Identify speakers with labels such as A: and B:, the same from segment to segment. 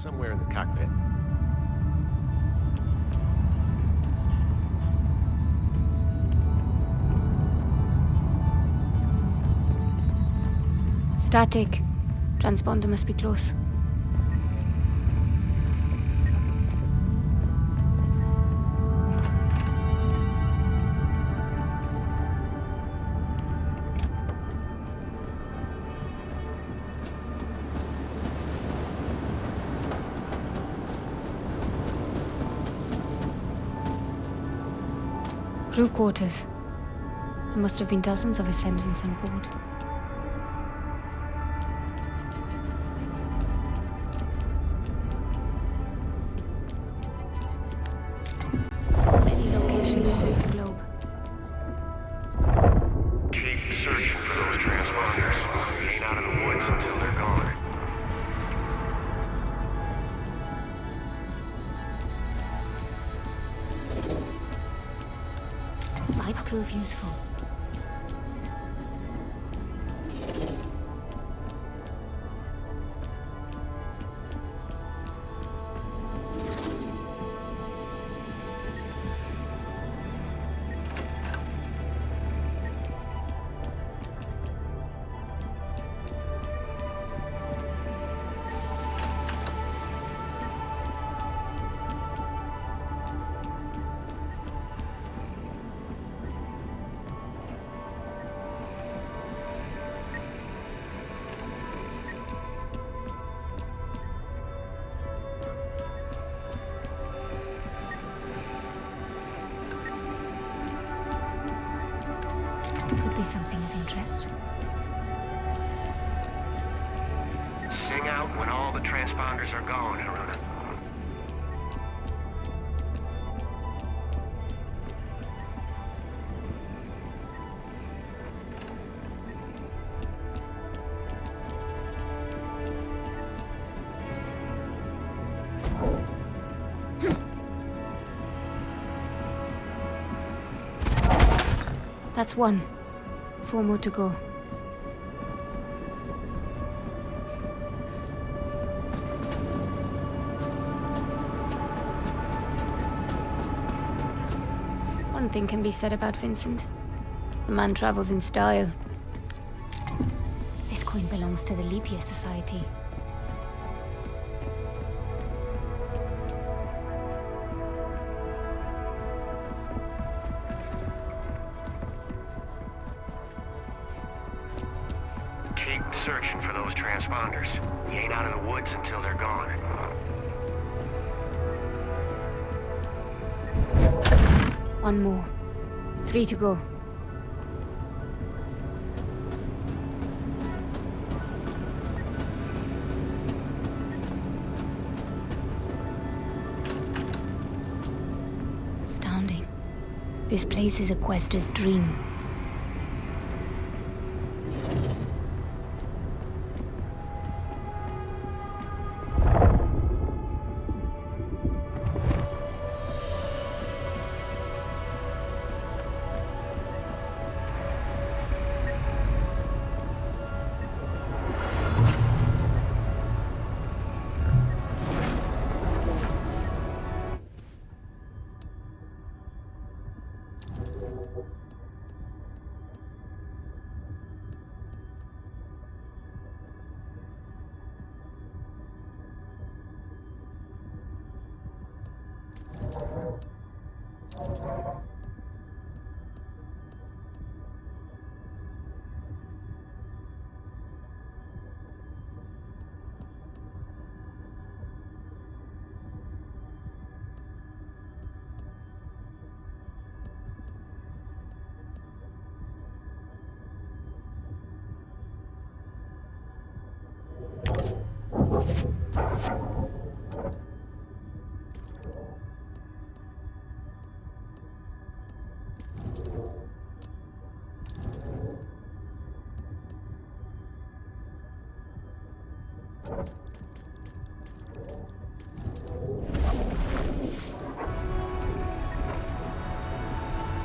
A: somewhere in the cockpit.
B: Static. Transponder must be close. Crew quarters. There must have been dozens of Ascendants on board. So many locations across the globe.
C: Keep searching for those transponders. You ain't out of the woods until they're gone.
B: Might prove useful. Could be something of interest.
C: Sing out when all the transponders are gone, Haroona.
B: That's one. 4 more to go. One thing can be said about Vincent. The man travels in style. This coin belongs to the Leap Year Society.
C: Keep searching for those transponders. You ain't out of the woods until they're gone.
B: One more. 3 to go. Astounding. This place is a Quaestor's dream.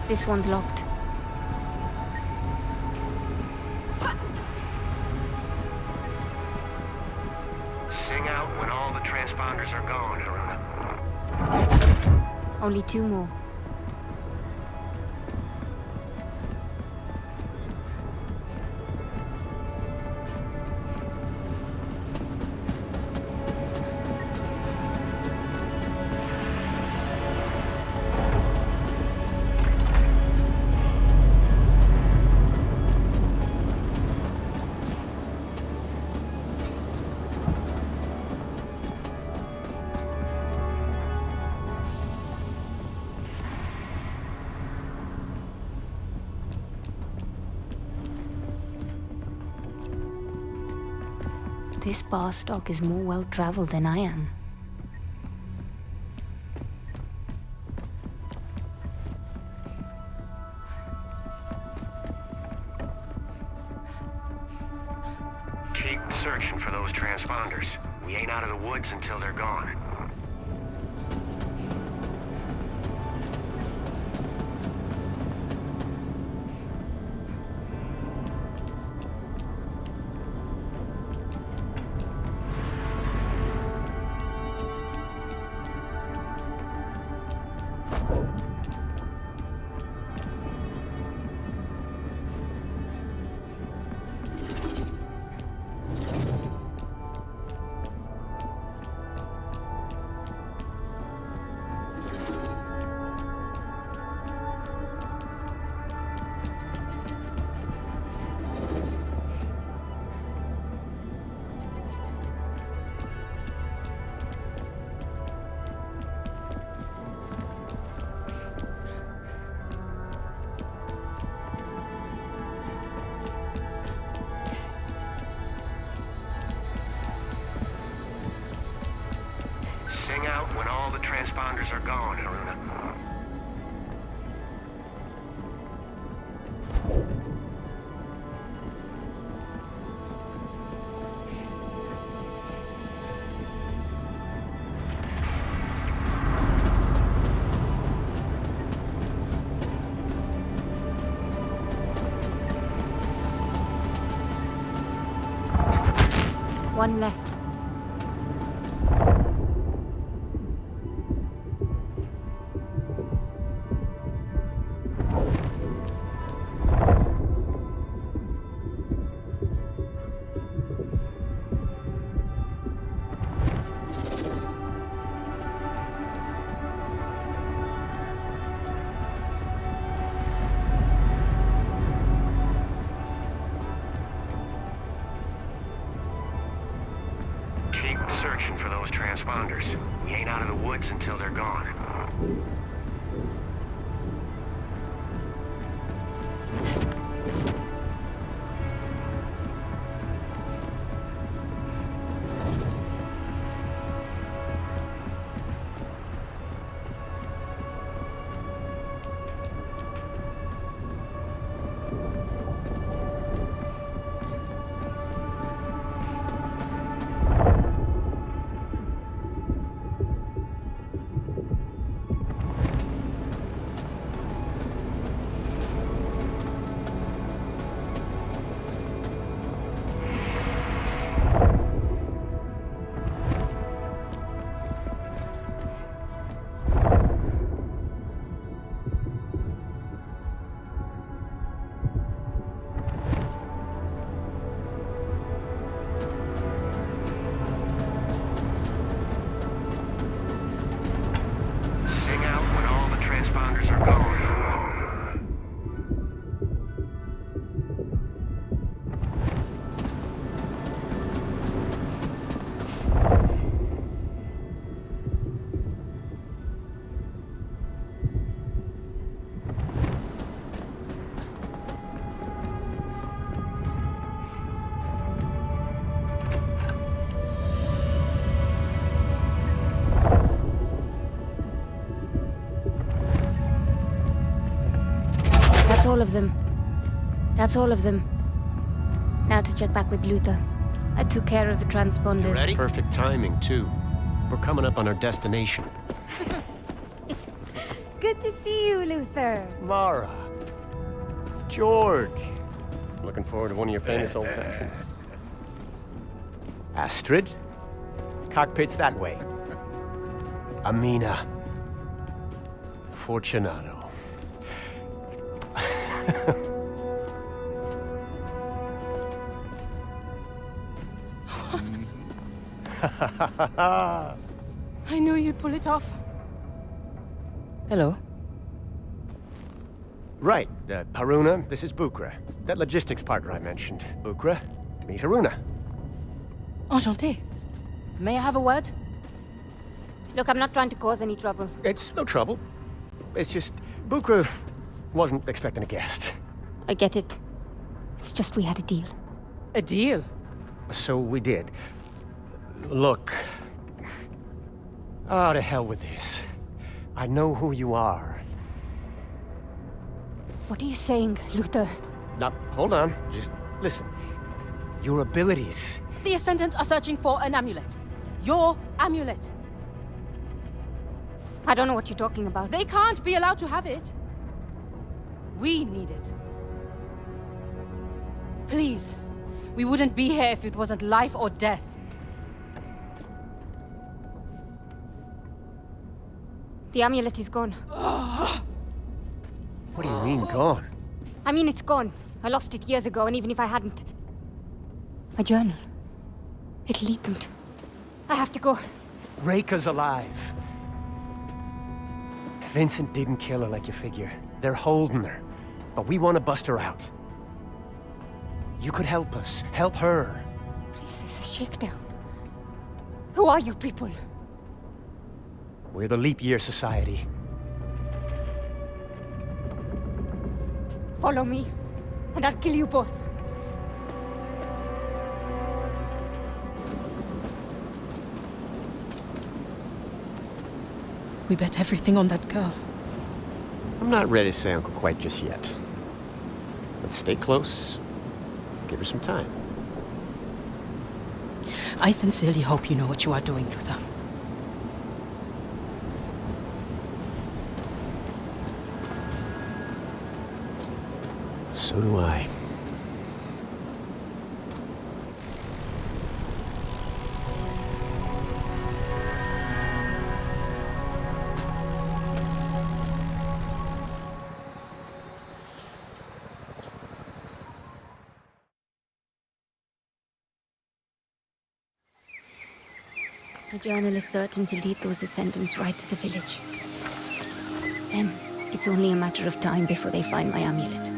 B: This one's locked.
C: Sing out when all the transponders are gone, Haroona.
B: Only 2 more. This bar stock is more well-traveled than I am.
C: Keep searching for those transponders. We ain't out of the woods until they're gone. Sing out when all the transponders are gone, Haroona.
B: One left.
C: Keep searching for those transponders. We ain't out of the woods until they're gone. That's all of them. That's all of them. Now to check back with Luther. I took care of the transponders.
A: Ready? Perfect timing, too. We're coming up on our destination.
D: Good to see you, Luther.
A: Mara. George. Looking forward to one of your famous old fashions. Astrid. Cockpit's that way. Amina. Fortunato.
E: I knew you'd pull it off. Hello.
A: Right, Haroona, this is Bukra. That logistics partner I mentioned. Bukra, meet Haroona.
E: Enchanté. May I have a word?
C: Look, I'm not trying to cause any trouble.
A: It's no trouble. It's just, Bukra wasn't expecting a guest.
C: I get it. It's just we had a deal.
E: A deal?
A: So we did. Look. Oh, to hell with this. I know who you are.
C: What are you saying, Luther?
A: Now, hold on. Just listen. Your abilities.
E: The Ascendants are searching for an amulet. Your amulet.
C: I don't know what you're talking about.
E: They can't be allowed to have it. We need it. Please. We wouldn't be here if it wasn't life or death.
C: The amulet is gone.
A: What do you mean, gone?
C: I mean, it's gone. I lost it years ago, and even if I hadn't... My journal. It'll lead them to... I have to go.
A: Reika's alive. Vincent didn't kill her like you figure. They're holding her. But we want to bust her out. You could help us. Help her.
C: Please, there's a shakedown. Who are you people?
A: We're the Leap Year Society.
C: Follow me, and I'll kill you both.
E: We bet everything on that girl.
A: I'm not ready to say uncle quite just yet. Let's stay close. Give her some time.
E: I sincerely hope you know what you are doing, Luther.
A: So do I.
C: The journal is certain to lead those Ascendants right to the village. Then, it's only a matter of time before they find my amulet.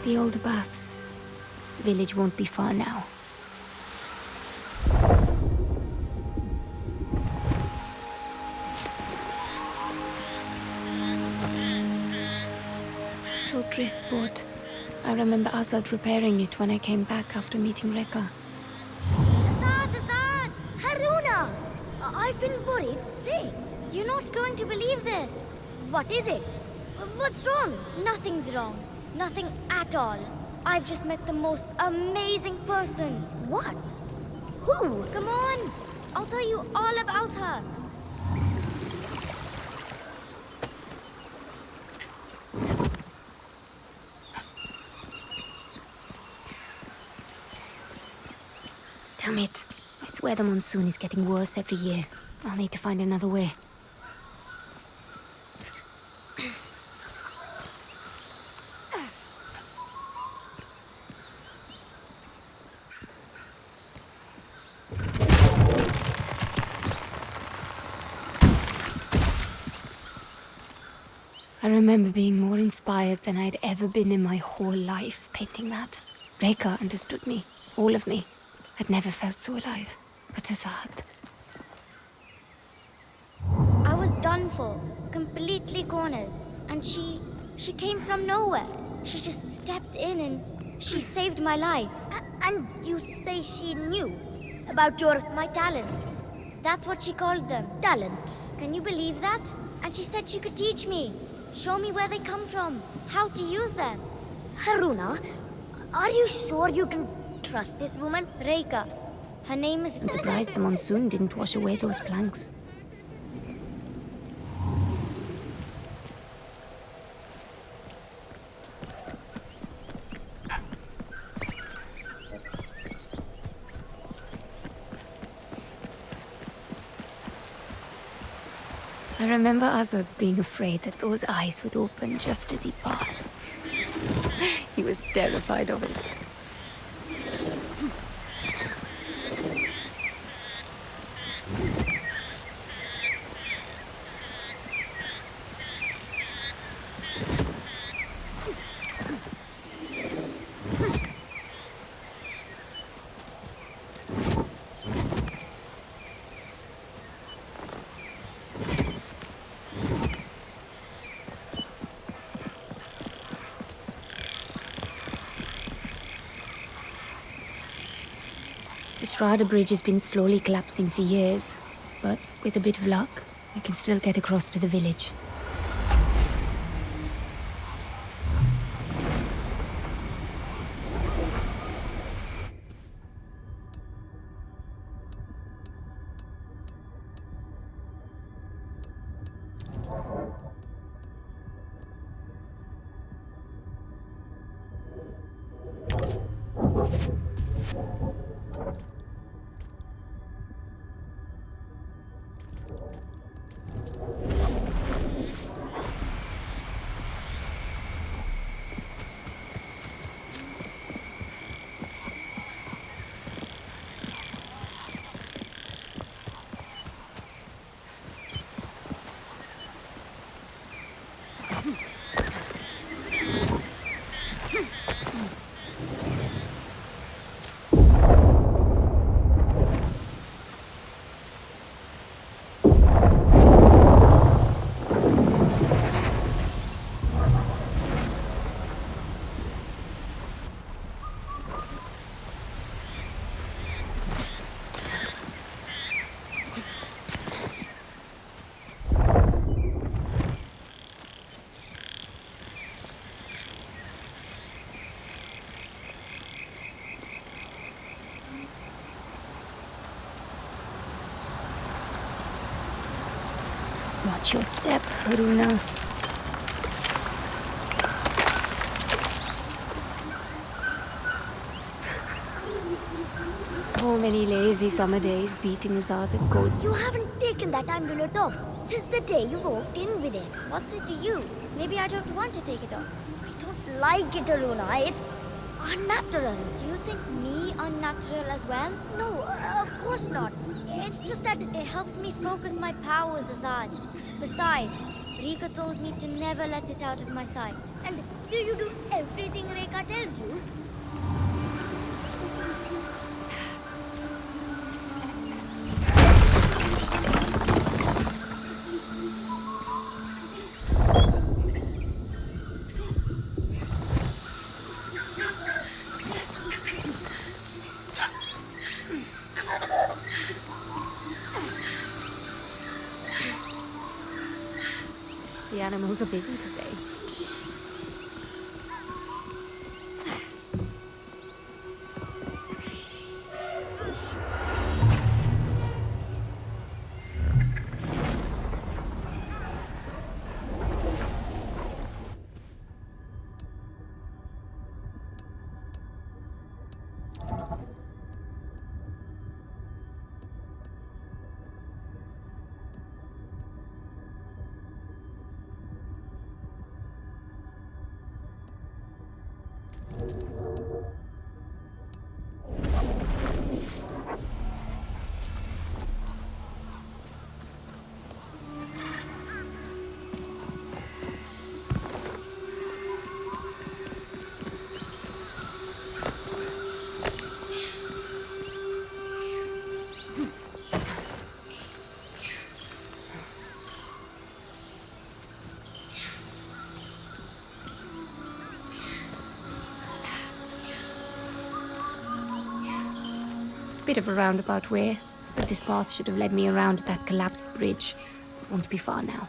C: The older baths. Village won't be far now. This old driftboard. I remember Azad repairing it when I came back after meeting Rekka.
D: Azad! Haroona! I've been worried sick. You're not going to believe this. What is it? What's wrong? Nothing's wrong. Nothing at all. I've just met the most amazing person. What? Who? Come on! I'll tell you all about her.
C: Damn it. I swear the monsoon is getting worse every year. I'll need to find another way. I remember being more inspired than I'd ever been in my whole life painting that. Rekka understood me, all of me. I'd never felt so alive. But Azad...
D: I was done for, completely cornered. And she came from nowhere. She just stepped in and she saved my life. And you say she knew about my talents? That's what she called them, talents. Can you believe that? And she said she could teach me. Show me where they come from, how to use them. Haroona, are you sure you can trust this woman? Rekka. Her name is...
C: I'm surprised the monsoon didn't wash away those planks. I remember Azad being afraid that those eyes would open just as he passed. He was terrified of it. The Strada Bridge has been slowly collapsing for years, but with a bit of luck, I can still get across to the village. Watch your step, Haroona. So many lazy summer days beating Azad and gold.
D: You haven't taken that amulet off since the day you walked in with it. What's it to you? Maybe I don't want to take it off. I don't like it, Haroona. It's unnatural. Do you think me unnatural as well? No, of course not. It's just that it helps me focus my powers, Azad. Besides, Rika told me to never let it out of my sight. And do you do everything Rika tells you?
C: The animals are busy today. Bit of a roundabout way, but this path should have led me around that collapsed bridge. Won't be far now.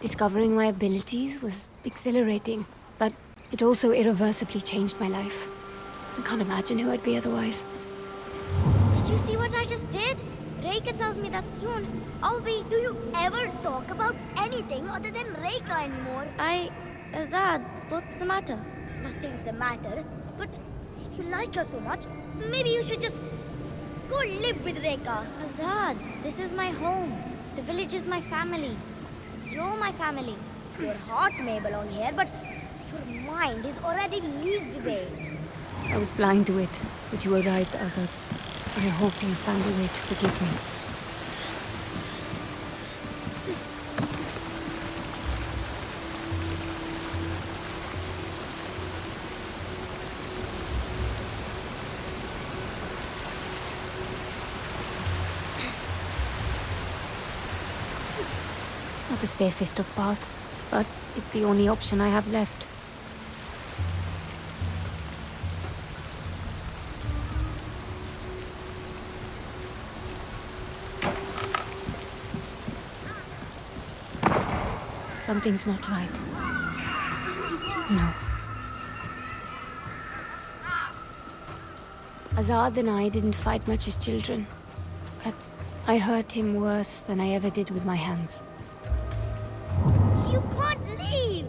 C: Discovering my abilities was exhilarating, but it also irreversibly changed my life. I can't imagine who I'd be otherwise.
D: Did you see what I just did? Reika tells me that soon I'll be... Do you ever talk about anything other than Reika anymore? Azad, what's the matter? Nothing's the matter, but if you like her so much, maybe you should just go live with Reika. Azad, this is my home. The village is my family. You're my family. Your heart may belong here, but your mind is already leagues away.
C: I was blind to it, but you were right, Azad. I hope you found a way to forgive me. Not the safest of paths, but it's the only option I have left. Something's not right. No. Azad and I didn't fight much as children, but I hurt him worse than I ever did with my hands.
D: You can't leave!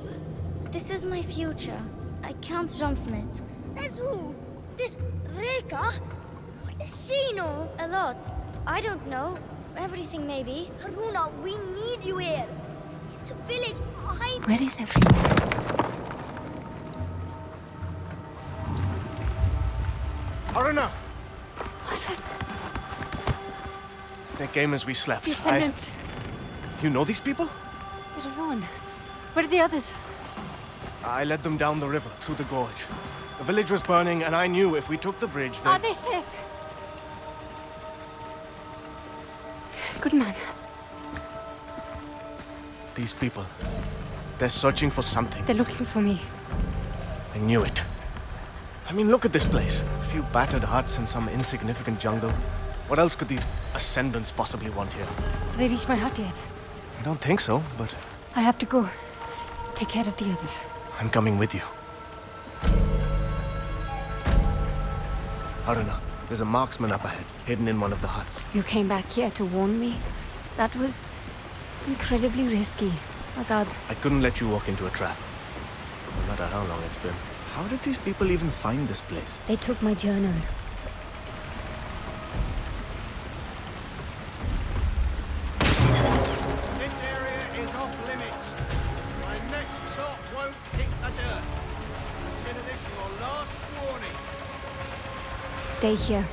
D: This is my future. I can't run from it. Says who? This Reika? What does she know? A lot. I don't know. Everything, maybe. Haroona, we need you here. The village,
C: Where is everyone?
A: Haroona!
C: Azad,
A: They came as we slept.
E: Descendants.
A: You know these people?
E: They're alone. Where are the others?
A: I led them down the river, through the gorge. The village was burning, and I knew if we took the bridge,
E: Are
A: then...
E: they safe?
C: good man.
A: These people, they're searching for something.
E: They're looking for me.
A: I knew it. I mean, look at this place. A few battered huts in some insignificant jungle. What else could these ascendants possibly want here?
E: Have they reached my hut yet?
A: I don't think so, but
E: I have to go. Take care of the others.
A: I'm coming with you. Haroona, there's a marksman up ahead, hidden in one of the huts.
C: You came back here to warn me? That was incredibly risky, Azad.
A: I couldn't let you walk into a trap. No matter how long it's been. How did these people even find this place?
C: They took my journal.
F: This area is off limits. My next shot won't hit the dirt. Consider this your last warning.
C: Stay here.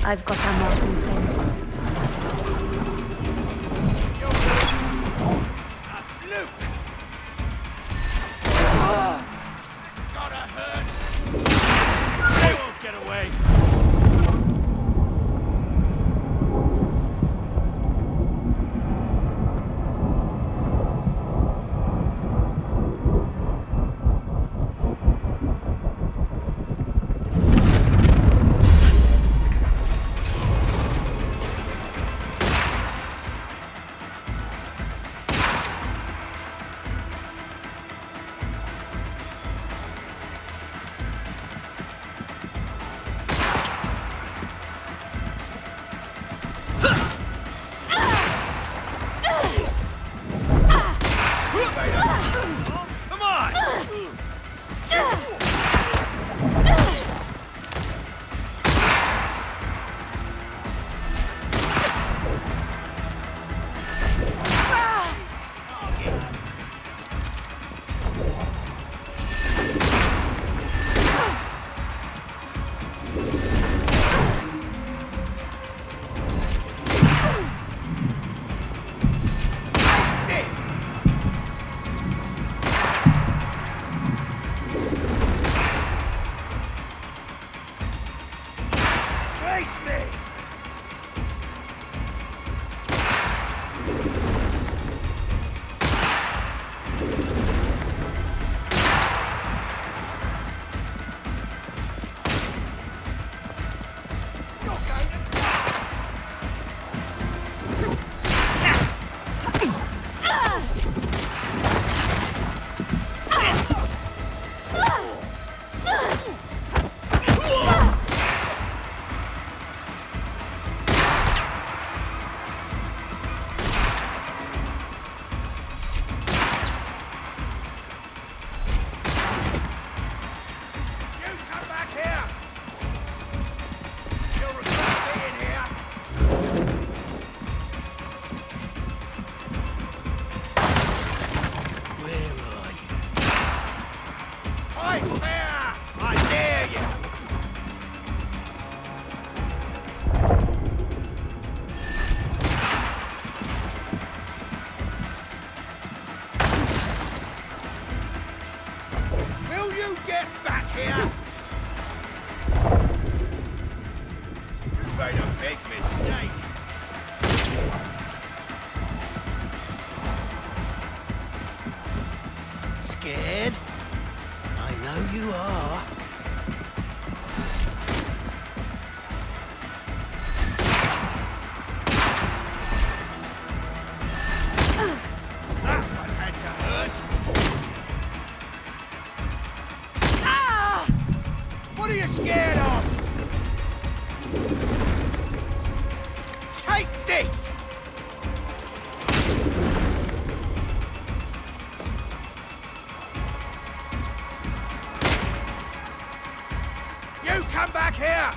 C: I've got our marksman friend.
F: A fluke! Gotta hurt. They won't get away. made a big mistake. Scared? I know you are. That one had to hurt. Ah! What are you scared of? Take this! You come back here!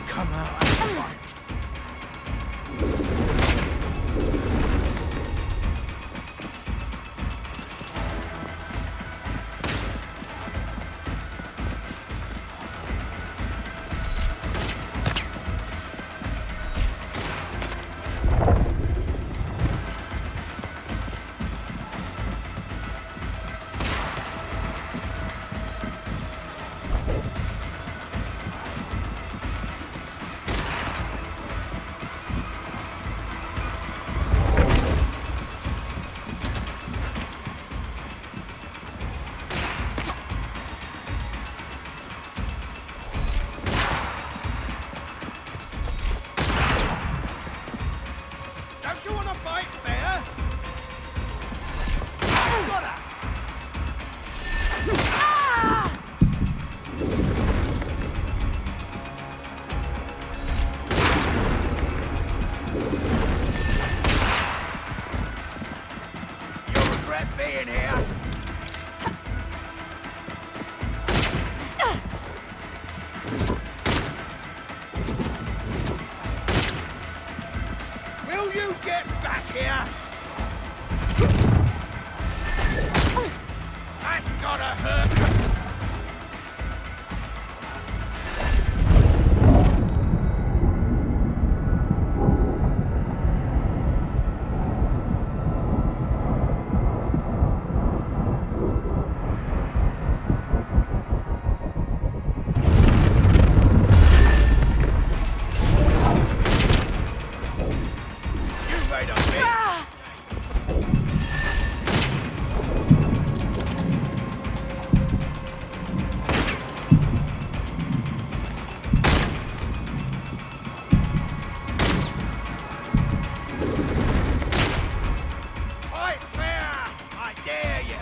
F: Come out and fight. Don't you want to fight fair? Got her! You'll regret being here. Will you get back here? That's gotta hurt. You made a big fight fair! I dare you!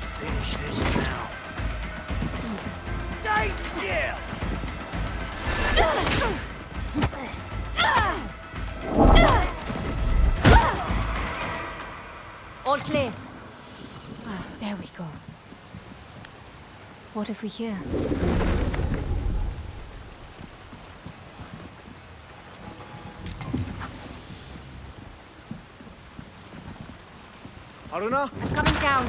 F: Finish this now. Stay still!
C: All clear. Ah, there we go. What have we here?
A: Haroona?
C: I'm coming down.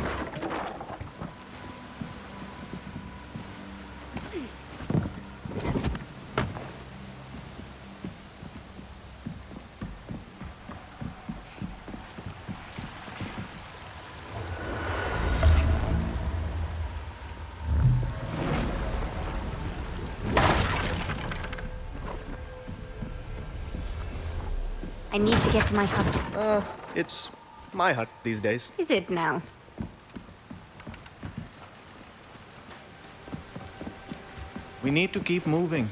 C: I need to get to my hut.
A: It's my hut these days.
C: Is it now?
A: We need to keep moving.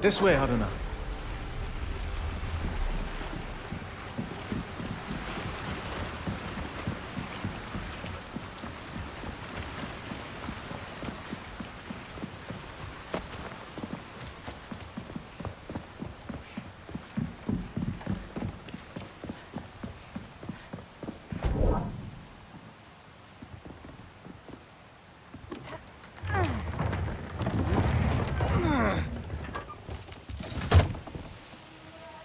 A: This way, Haroona.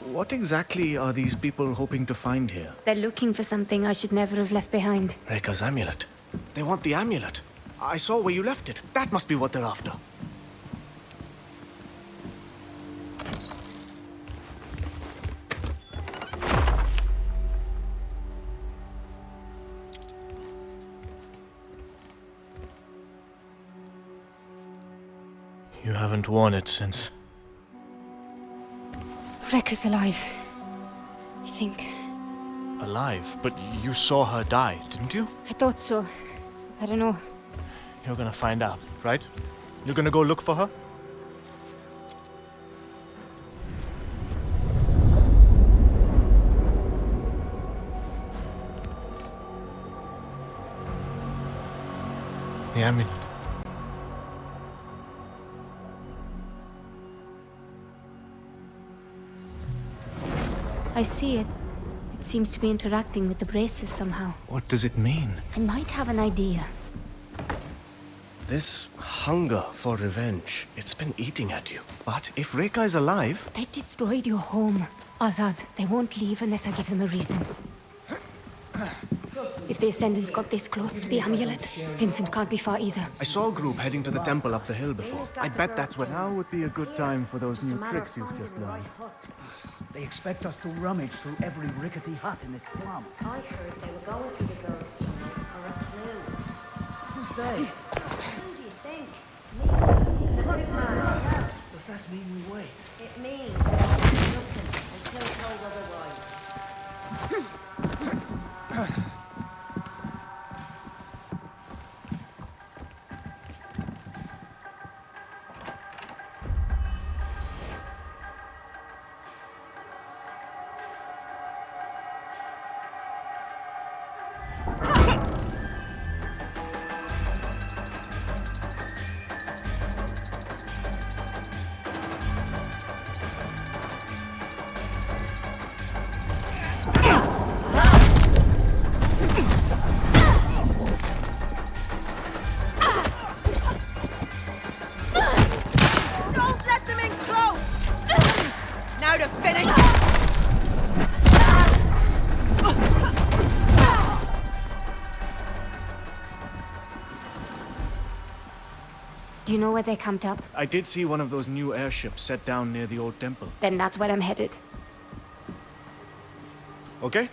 A: What exactly are these people hoping to find here?
B: They're looking for something I should never have left behind.
A: Reka's amulet. They want the amulet. I saw where you left it. That must be what they're after. You haven't worn it since.
B: Reka's alive. You think?
A: Alive? But you saw her die, didn't you?
B: I thought so. I don't know.
A: You're gonna find out, right? You're gonna go look for her? The amulet.
B: I see it. It seems to be interacting with the braces somehow.
A: What does it mean?
B: I might have an idea.
A: This hunger for revenge, it's been eating at you. But if Reka is alive...
B: They've destroyed your home. Azad, they won't leave unless I give them a reason. If the Ascendants got this close to the amulet, Vincent can't be far either.
A: I saw a group heading to the temple up the hill before. I bet that's what... Now would be a good time for those new tricks you've just learned.
G: They expect us to rummage through every rickety hut in this slum.
H: I heard they were going to the ghost town or acclaimed.
G: Who's they?
H: Who do you think? Me. The big man himself.
G: Does that mean we wait?
H: It means we'll do nothing until told otherwise.
I: Don't let them in close! Now to finish!
B: Do you know where they camped up?
A: I did see one of those new airships set down near the old temple.
B: Then that's where I'm headed.
A: Okay?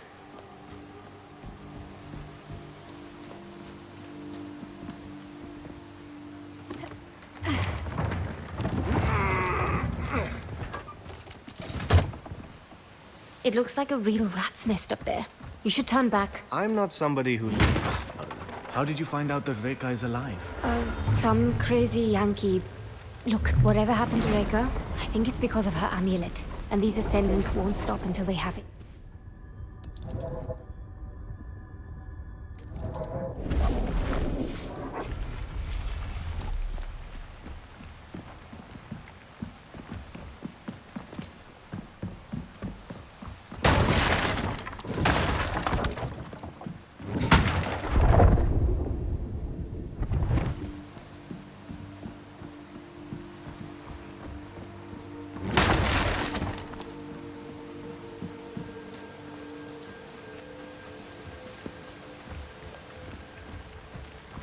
B: It looks like a real rat's nest up there. You should turn back.
A: I'm not somebody who leaves. How did you find out that Reka is alive?
B: Some crazy Yankee. Look, whatever happened to Reka, I think it's because of her amulet. And these Ascendants won't stop until they have it.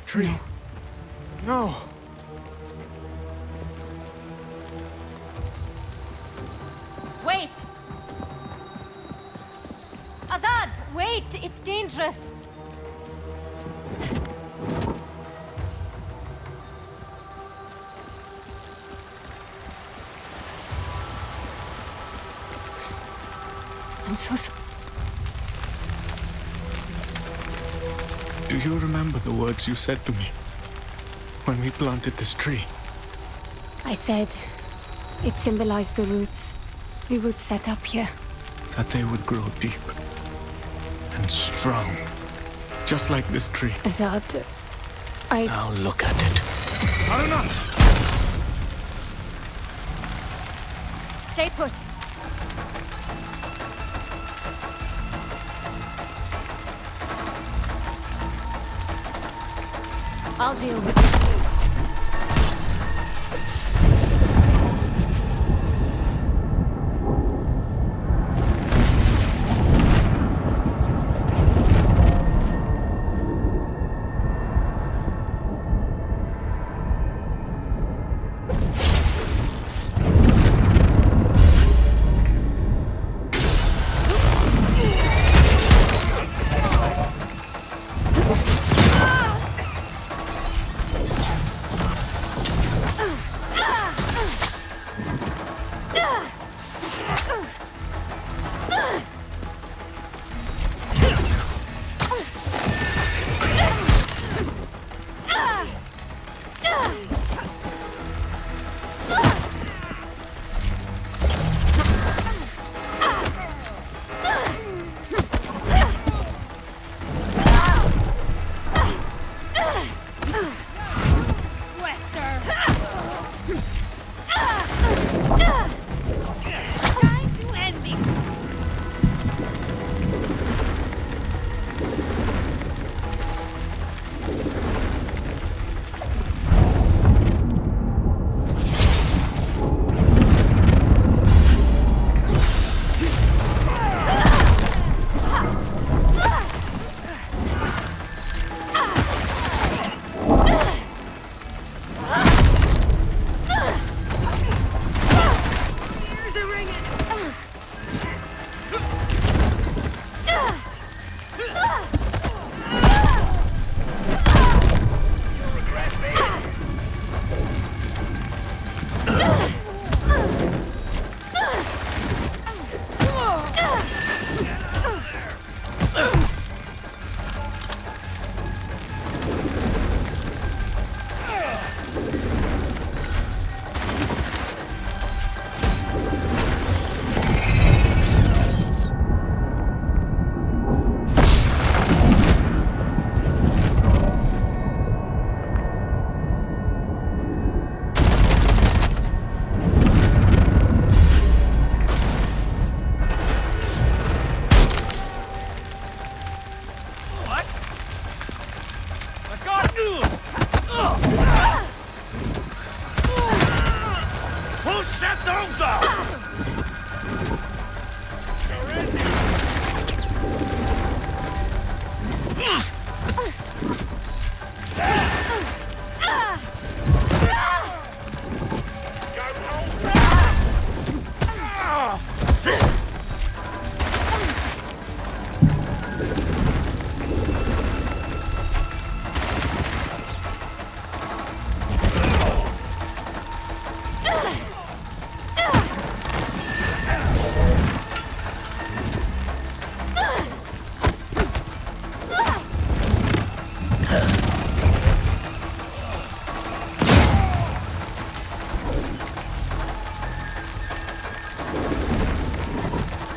A: Tree. No.
B: Wait! Azad, wait! It's dangerous! I'm so sorry.
A: Do you remember the words you said to me when we planted this tree?
B: I said,
C: It symbolized the roots we would set up here.
A: That they would grow deep and strong, just like this tree.
C: Azad,
A: Now look at it. Haroona!
B: Stay put. I'll deal with this.
F: Who set those up?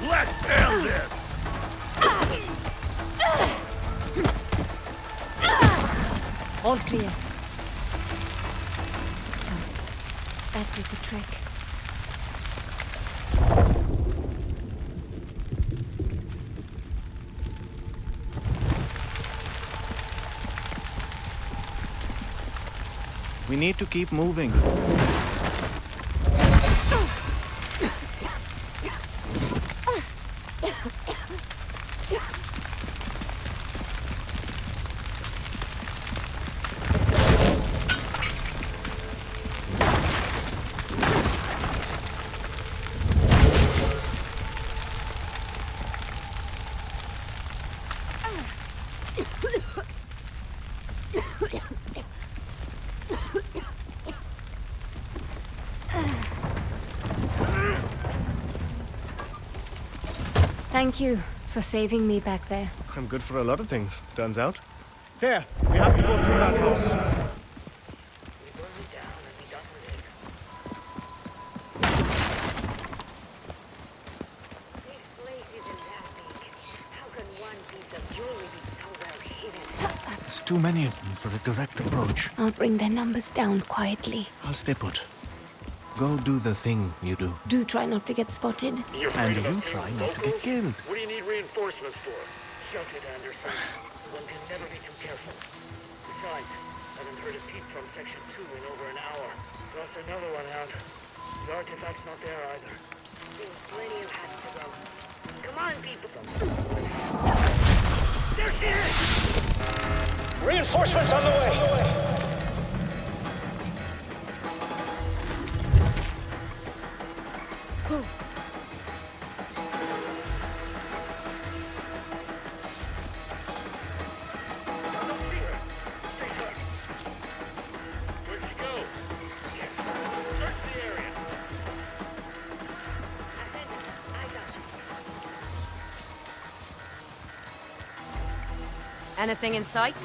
F: Let's end this!
B: All clear. That did the trick.
A: We need to keep moving.
C: Thank you for saving me back there.
A: I'm good for a lot of things, turns out. There, we have to go through that house. too many of them for a direct approach.
C: I'll bring their numbers down quietly.
A: I'll stay put. Go do the thing you do.
C: Do try not to get spotted.
A: And you try not to get killed.
J: What do you need reinforcements for? Shut it, Anderson. One can never be too careful. Besides, I haven't heard a peep from Section 2 in over an hour. Plus another one out. The artifact's not there either. There's plenty of hats to go. Come on, people. There she is!
K: Reinforcements on the way!
I: Anything in sight?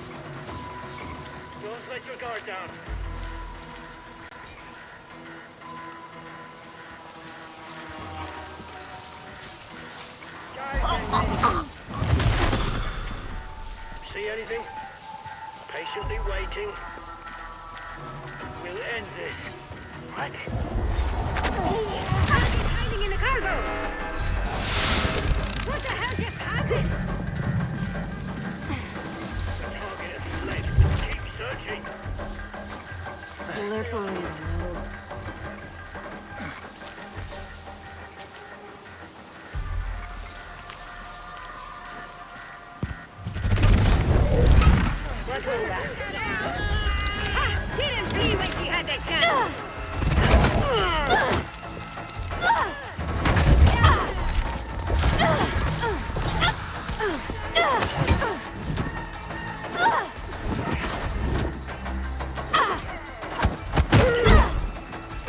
J: Don't let your guard down. See anything? Patiently waiting. We'll end this. What?
H: Hiding in the cargo! What the hell just happened?
J: Target has fled. Keep searching.
I: Slippery.
H: What was that? Ha! Didn't see when she had the chance!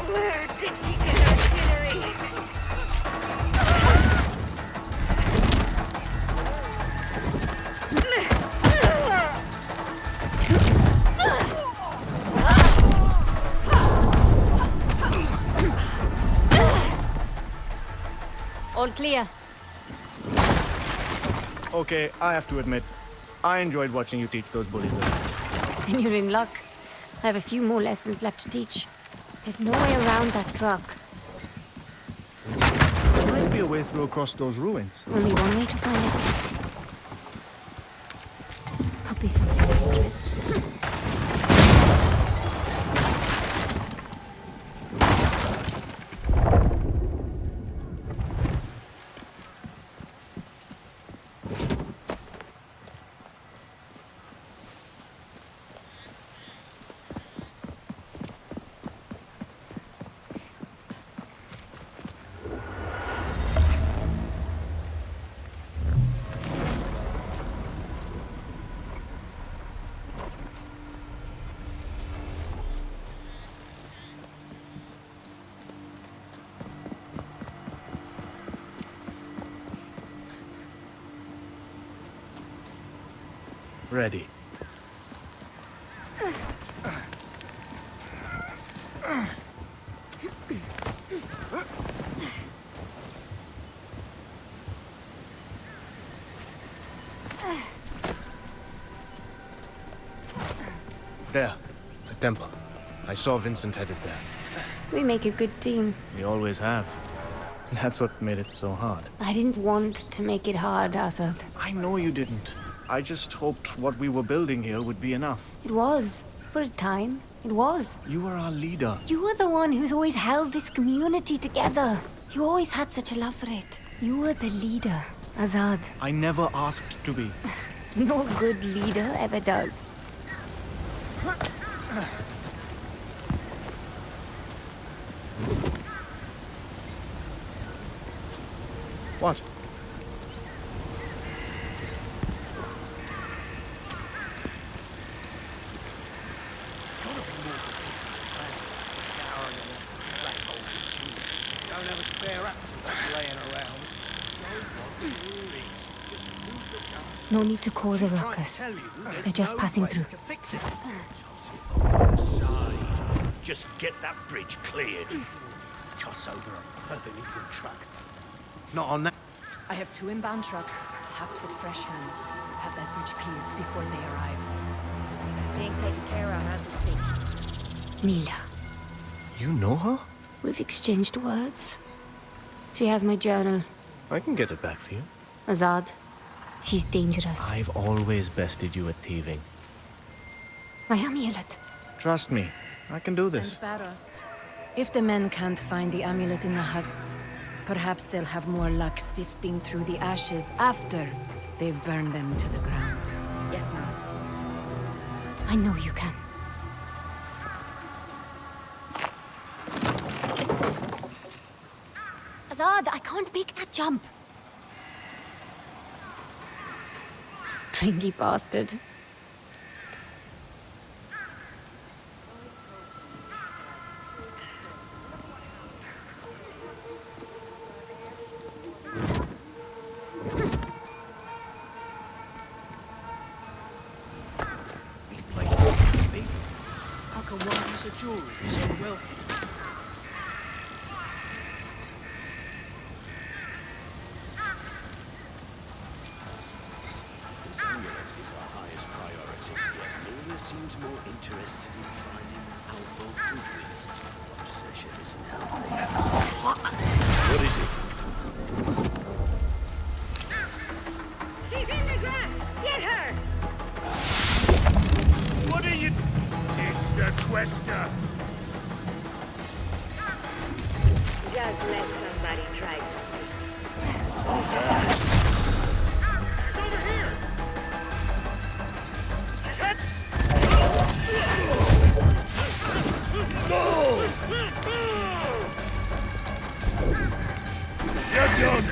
H: Where did she get artillery?
I: All clear.
A: Okay, I have to admit, I enjoyed watching you teach those bullies a lesson.
C: And you're in luck. I have a few more lessons left to teach. There's no way around that truck.
A: There might be a way through across those ruins.
C: Only one way to find out. Could be something of interest.
A: Ready. There, the temple. I saw Vincent headed there.
C: We make a good team.
A: We always have. That's what made it so hard.
C: I didn't want to make it hard, Azad.
A: I know you didn't. I just hoped what we were building here would be enough.
C: It was. For a time. It was.
A: You were our leader.
C: You were the one who's always held this community together. You always had such a love for it. You were the leader, Azad.
A: I never asked to be.
C: No good leader ever does.
A: What?
F: Don't have a spare axle that's laying around.
C: No need to cause a ruckus. They're just passing through.
F: To fix it.
K: Just get that bridge cleared.
F: Toss over a perfectly good truck. Not on that.
L: I have 2 inbound trucks, packed with fresh hands. Have that bridge cleared before they arrive.
I: being taken care of as we speak.
C: Mila.
A: You know her?
C: We've exchanged words. She has my journal.
A: I can get it back for you.
C: Azad. She's dangerous.
A: I've always bested you at thieving.
C: My amulet.
A: Trust me, I can do this.
L: And Baros. If the men can't find the amulet in the huts, perhaps they'll have more luck sifting through the ashes after they've burned them to the ground.
I: Yes, ma'am.
C: I know you can. Azad, I can't make that jump. Springy bastard.
F: This place is big. How can one piece of jewelry be so wealthy?
K: This amulet is our highest priority, yet Haroona seems more interested in finding Alpha Goodwin. Obsession isn't healthy. What is it?
H: She's in the grass! Get her!
K: What are you... It's the Quaestor!
H: Just let somebody try something.
K: It's over here! You're done!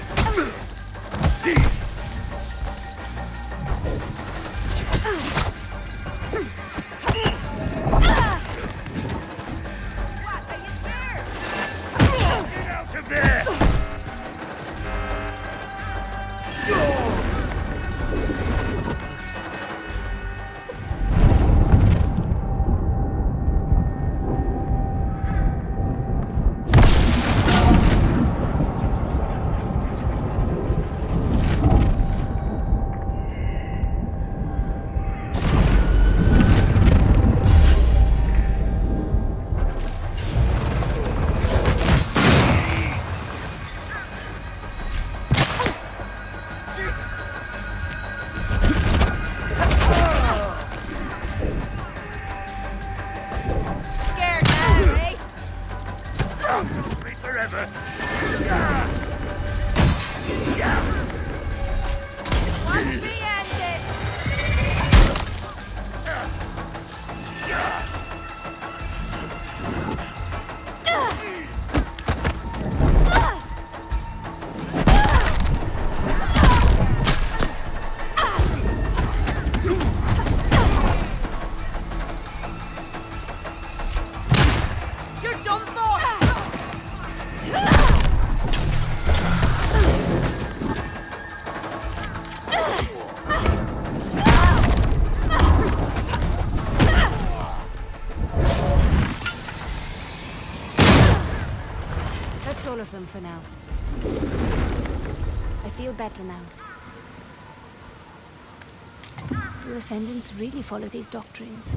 K: Get out of there!
I: Scared now, eh?
K: Me forever!
I: Watch me end it! You're done for!
C: That's all of them for now. I feel better now. Do Ascendants really follow these doctrines?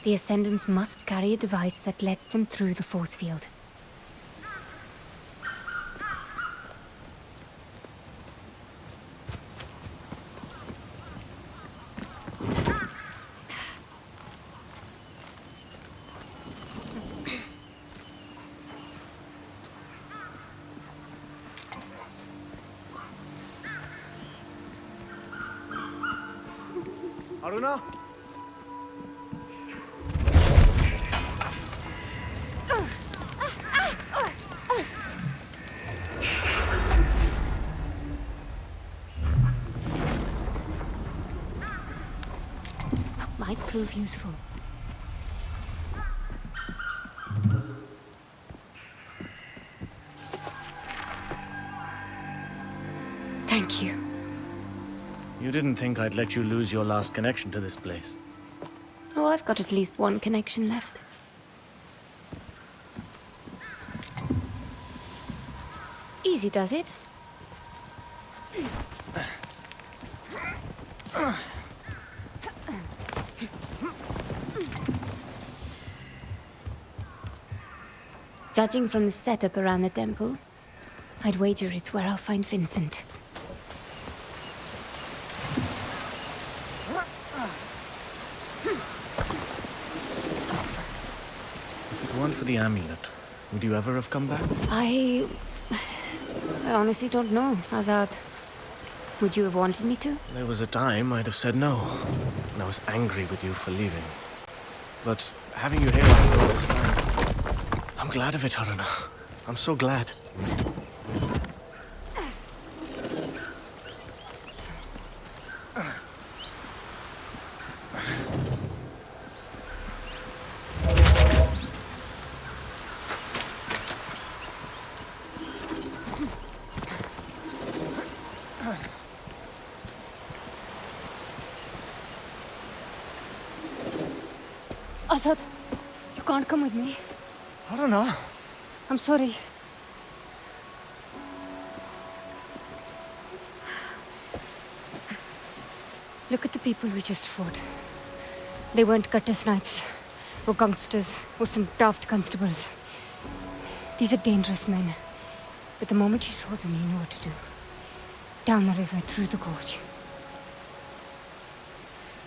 C: The Ascendants must carry a device that lets them through the force field.
A: Haroona?
C: Might prove useful.
A: You didn't think I'd let you lose your last connection to this place.
C: Oh, I've got at least one connection left. Easy does it. Judging from the setup around the temple, I'd wager it's where I'll find Vincent.
A: If it weren't for the amulet, would you ever have come back?
C: I honestly don't know, Azad. Would you have wanted me to?
A: There was a time I'd have said no, and I was angry with you for leaving. But having you here after all this time, I'm glad of it, Haroona. I'm so glad.
C: Azad, you can't come with me.
A: Haroona.
C: I'm sorry. Look at the people we just fought. They weren't gutter snipes, or gangsters, or some daft constables. These are dangerous men. But the moment you saw them, you knew what to do. Down the river, through the gorge.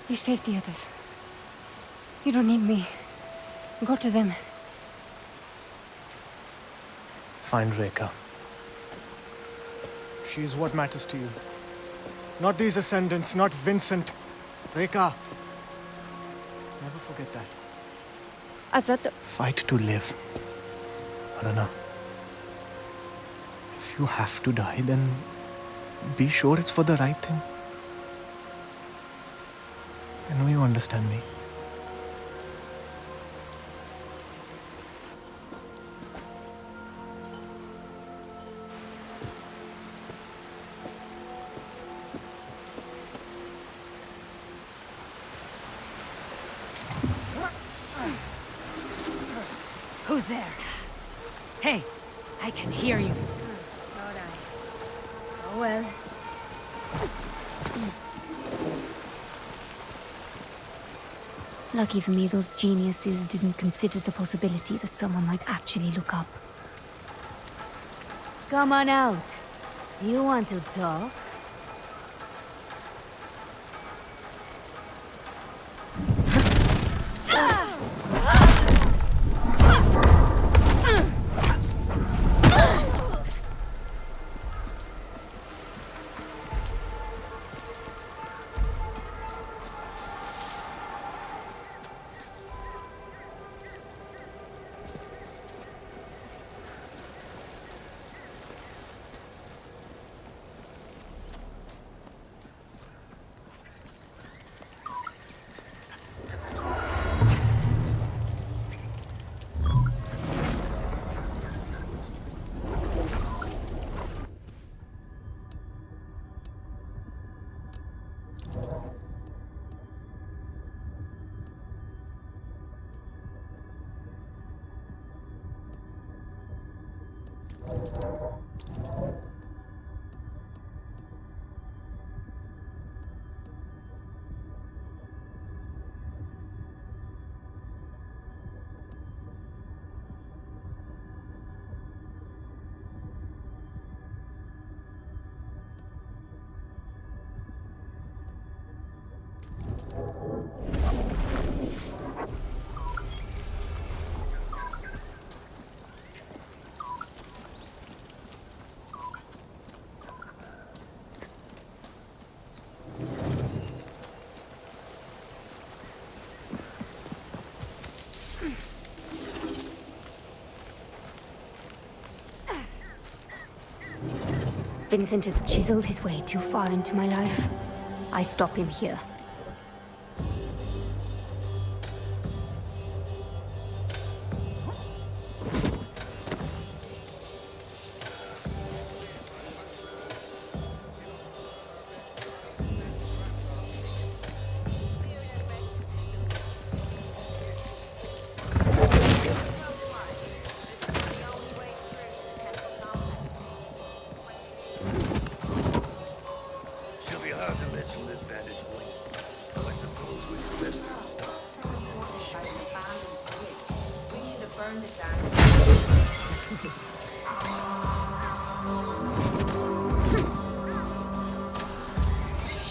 C: You saved the others. You don't need me. Go to them.
A: Find Rekha. She is what matters to you. Not these ascendants, not Vincent. Rekha. Never forget that.
C: Azad...
A: Fight to live. Haroona. If you have to die, then be sure it's for the right thing. I know you understand me.
L: Who's there? Hey, I can hear you.
D: Not I. Oh well.
C: Lucky for me, those geniuses didn't consider the possibility that someone might actually look up.
D: Come on out. You want to talk?
C: Vincent has chiseled his way too far into my life. I stop him here.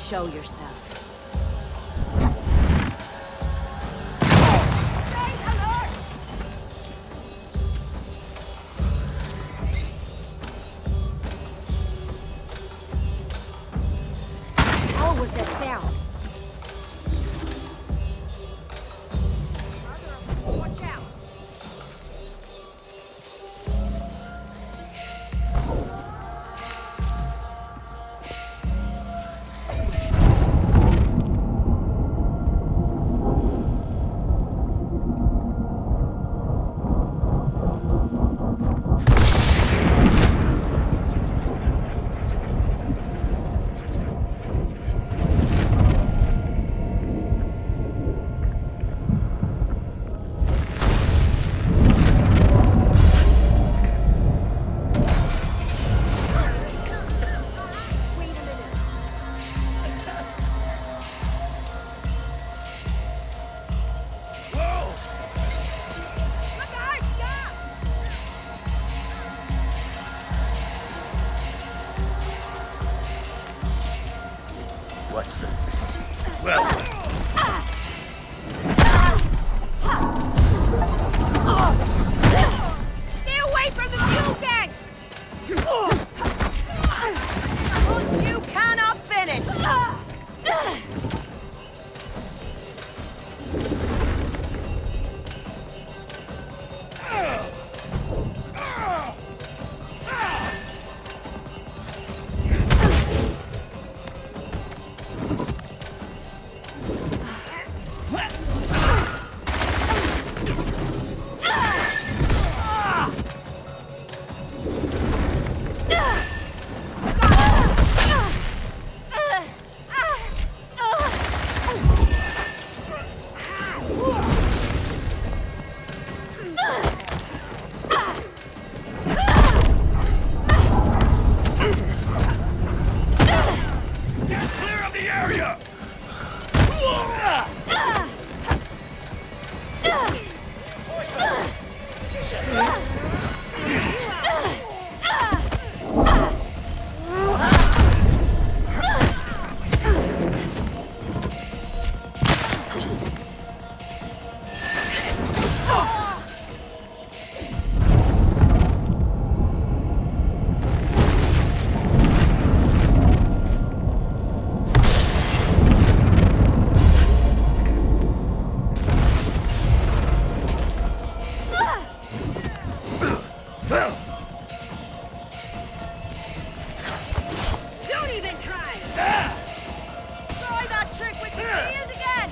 I: show yourself.
C: What was that sound? Watch out!
F: What's the... Well...
I: Stay away from the fuel tanks! You cannot finish!
F: Clear of the area!
H: Don't even try!
I: Try that trick with the shield again!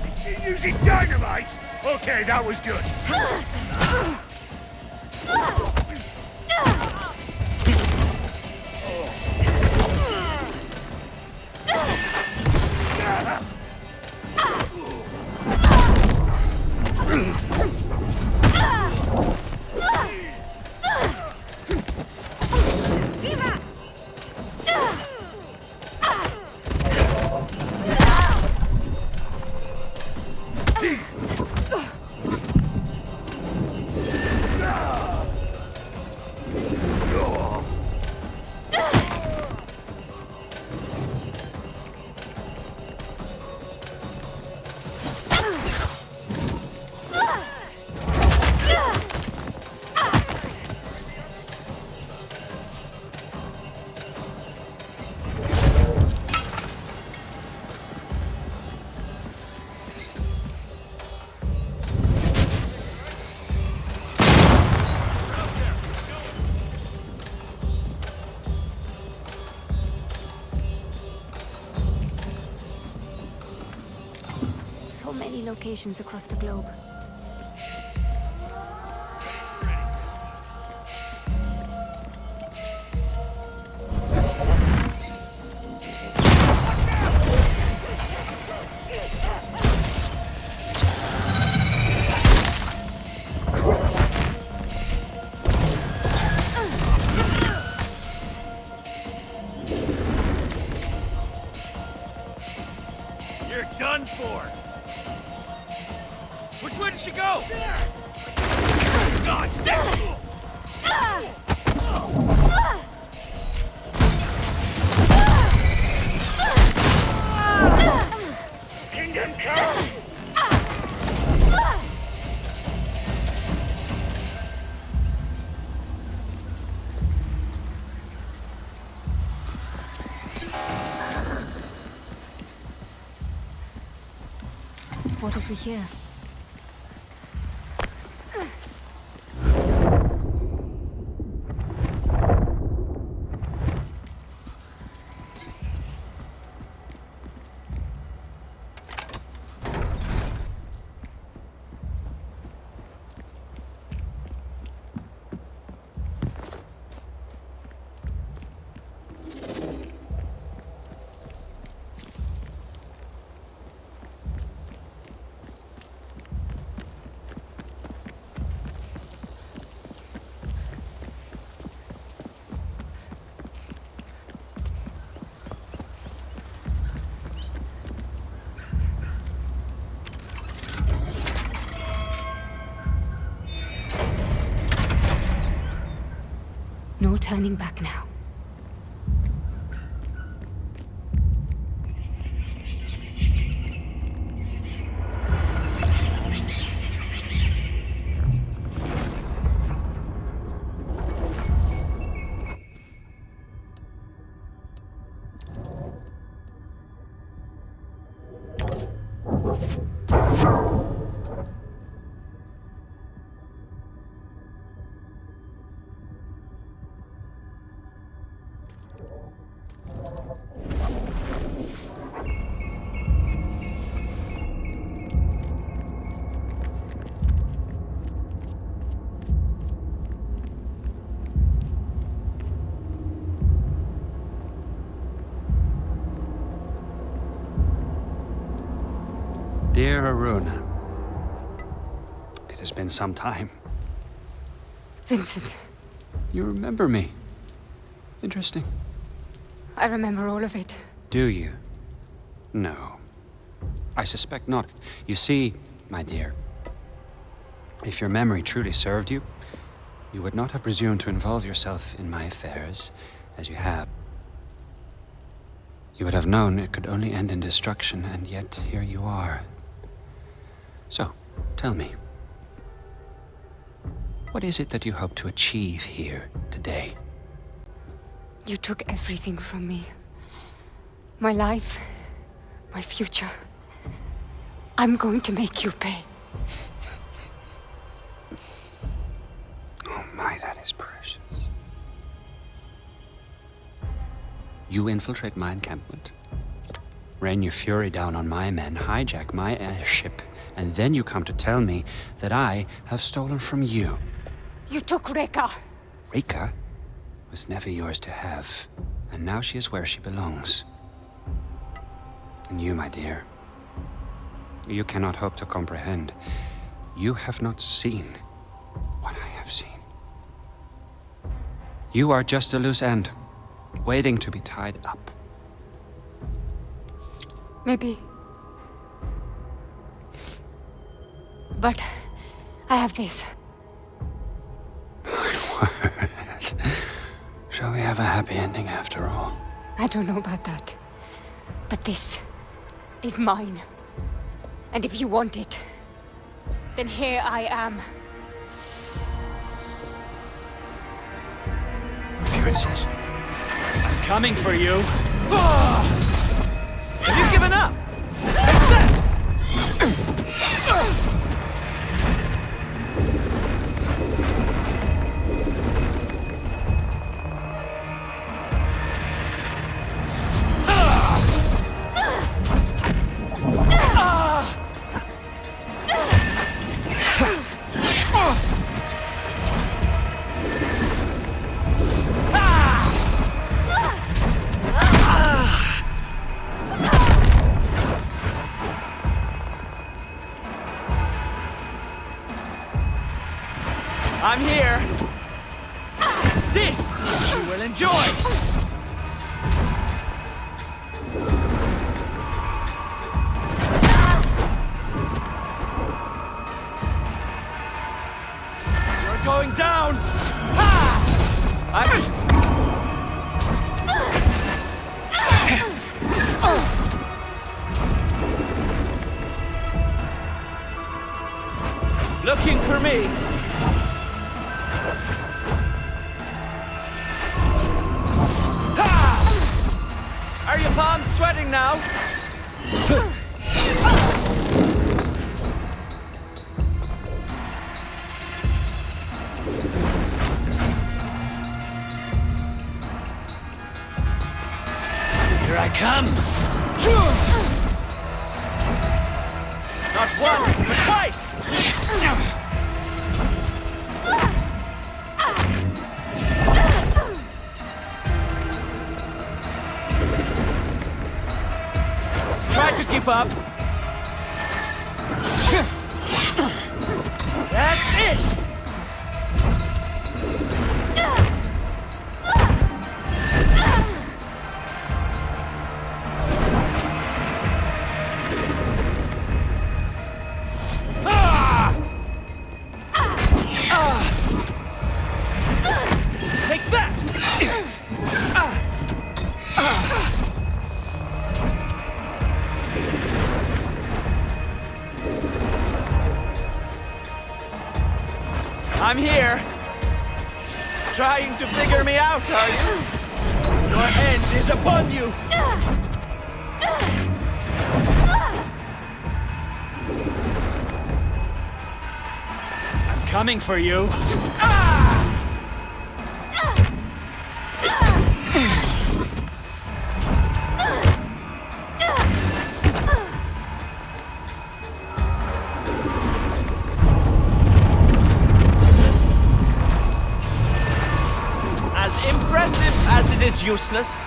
F: Is she using dynamite? Okay, that was good.
B: So many locations across the globe.
F: You're done for! Which way did she go? God, stay
B: What is we hear? No turning back now.
M: Dear Haroona, it has been some time.
C: Vincent.
M: You remember me. Interesting.
C: I remember all of it.
M: Do you? No. I suspect not. You see, my dear, if your memory truly served you, you would not have presumed to involve yourself in my affairs as you have. You would have known it could only end in destruction, and yet here you are. So, tell me, what is it that you hope to achieve here today?
C: You took everything from me. My life, my future. I'm going to make you pay.
M: Oh my, that is precious. You infiltrate my encampment, rain your fury down on my men, hijack my airship, and then you come to tell me that I have stolen from you.
C: You took Rekka.
M: Rekka was never yours to have, and now she is where she belongs. And you, my dear, you cannot hope to comprehend. You have not seen what I have seen. You are just a loose end, waiting to be tied up.
C: Maybe. But I have this.
M: My word. Shall we have a happy ending after all?
C: I don't know about that. But this is mine. And if you want it, then here I am.
M: If you insist.
N: I'm coming for you. Have you given up? I'm here. This you will enjoy. You're going down. Ha! Looking for me. Are your palms sweating now? Come! Not once, but twice! Try to keep up. That's it! Take that! I'm here. Trying to figure me out, are you? Your end is upon you. I'm coming for you. As impressive as it is useless.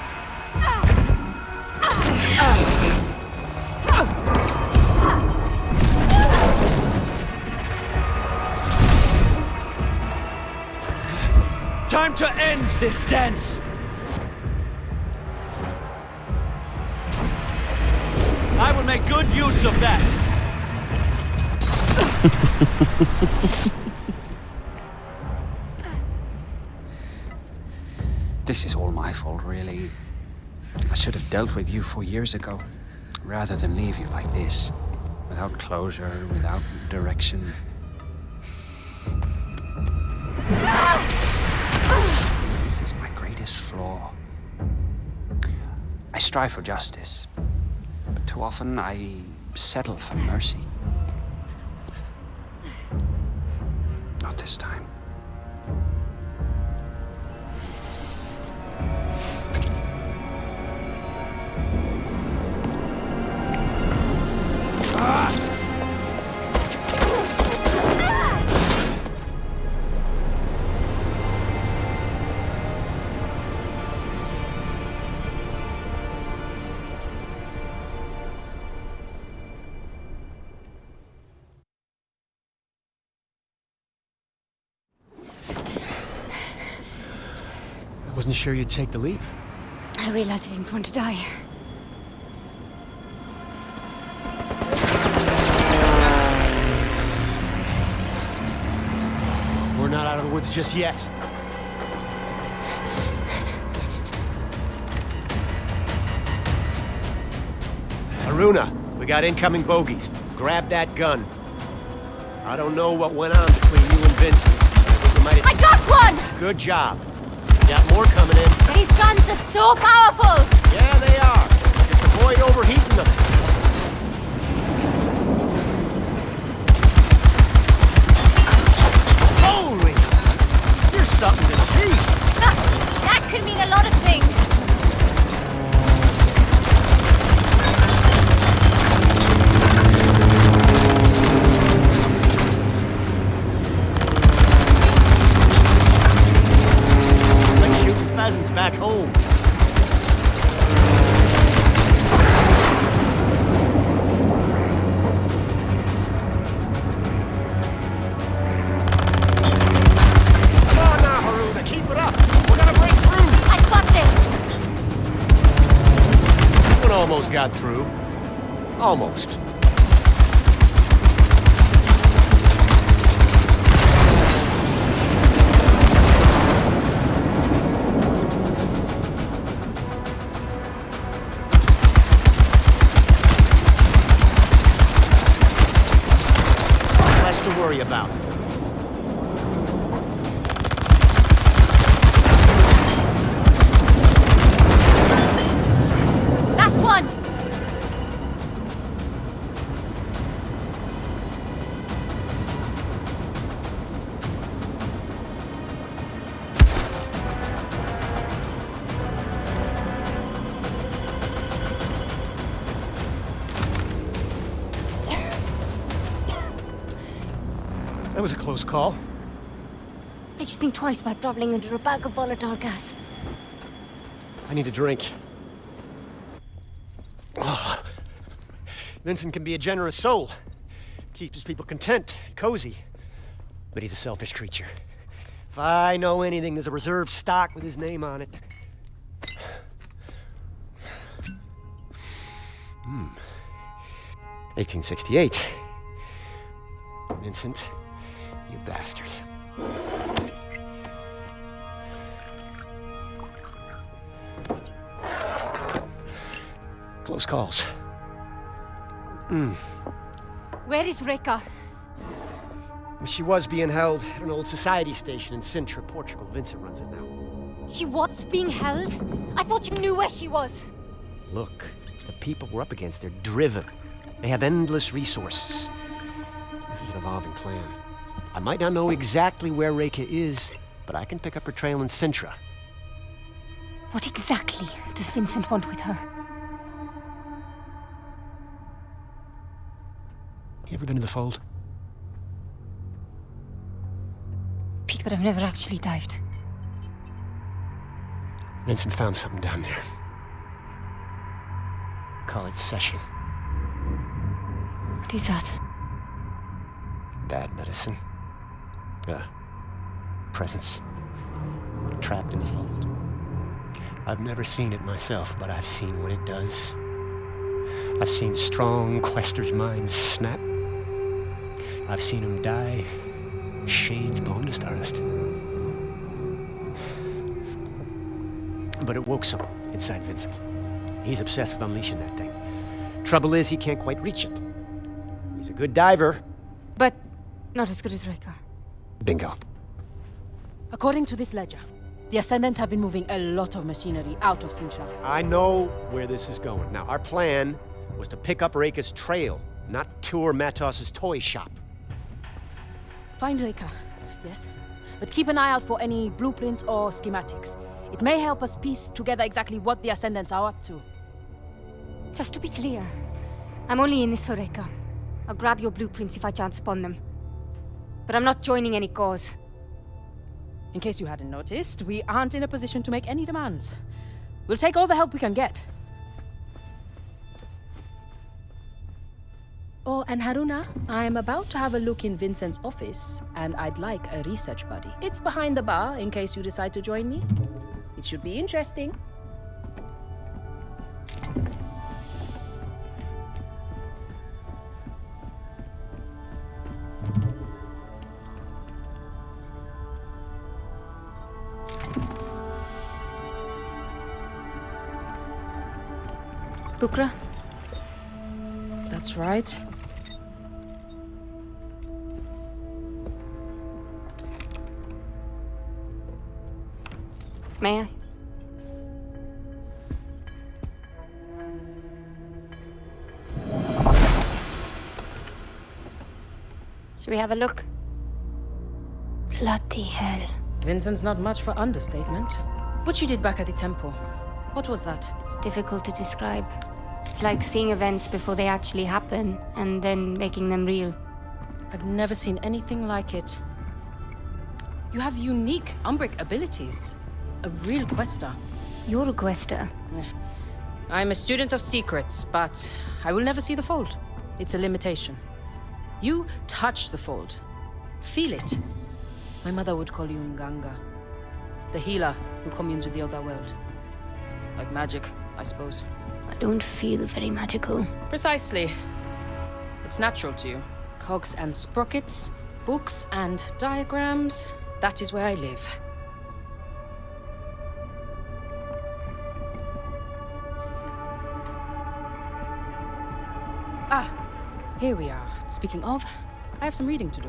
N: Time to end this dance! I will make good use of that!
M: This is all my fault, really. I should have dealt with you 4 years ago, rather than leave you like this, without closure, without direction. This is my greatest flaw. I strive for justice, but too often I settle for mercy. Not this time.
A: I wasn't sure you'd take the leap.
B: I realized I didn't want to die.
A: We're not out of the woods just yet. Haroona, we got incoming bogeys. Grab that gun. I don't know what went on between you and Vincent.
B: I got one!
A: Good job. Got more coming in.
B: These guns are so powerful!
A: Yeah, they are. Just avoid overheating them. Holy! There's something to see.
B: That could mean a lot of things.
A: Pheasants back home. Come on now, Haroona, keep it up. We're gonna break through.
B: I got this.
A: That one almost got through. Almost. To worry about.
B: Last one.
O: That was a close call.
B: I just think twice about traveling under a bag of volatile gas.
O: I need a drink. Oh. Vincent can be a generous soul. Keeps his people content, cozy. But he's a selfish creature. If I know anything, there's a reserve stock with his name on it. 1868. Vincent, you bastard. Close calls.
B: Where is Reka?
O: She was being held at an old society station in Sintra, Portugal. Vincent runs it now.
B: She was being held? I thought you knew where she was.
O: Look, the people we're up against, they're driven. They have endless resources. This is an evolving plan. I might not know exactly where Reka is, but I can pick up her trail in Sintra.
B: What exactly does Vincent want with her?
O: You ever been to the Fold?
B: Peak that I've never actually dived.
O: Vincent found something down there. Call it session.
B: What is that?
O: Bad medicine. Presence. Trapped in the Fold. I've never seen it myself, but I've seen what it does. I've seen strong Quaestor's minds snap. I've seen him die, shades blown to stardust. But it woke some inside Vincent. He's obsessed with unleashing that thing. Trouble is, he can't quite reach it. He's a good diver.
B: But not as good as Reka.
O: Bingo.
E: According to this ledger, the Ascendants have been moving a lot of machinery out of Sintra.
O: I know where this is going. Now, our plan was to pick up Reka's trail, not tour Matos's toy shop.
E: Find Reka, yes? But keep an eye out for any blueprints or schematics. It may help us piece together exactly what the Ascendants are up to.
B: Just to be clear, I'm only in this for Reka. I'll grab your blueprints if I chance upon them. But I'm not joining any cause.
E: In case you hadn't noticed, we aren't in a position to make any demands. We'll take all the help we can get. Oh, and Haroona, I'm about to have a look in Vincent's office, and I'd like a research buddy. It's behind the bar, in case you decide to join me. It should be interesting.
B: Bukra?
E: That's right.
B: May I? Should we have a look? Bloody hell.
E: Vincent's not much for understatement. What you did back at the temple, what was that?
B: It's difficult to describe. It's like seeing events before they actually happen, and then making them real.
E: I've never seen anything like it. You have unique Umbric abilities. A real Quaestor.
B: You're a Quaestor.
E: I'm a student of secrets, but I will never see the Fold. It's a limitation. You touch the Fold. Feel it. My mother would call you Nganga. The healer who communes with the other world. Like magic, I suppose.
B: I don't feel very magical.
E: Precisely. It's natural to you. Cogs and sprockets, books and diagrams. That is where I live. Ah, here we are. Speaking of, I have some reading to do.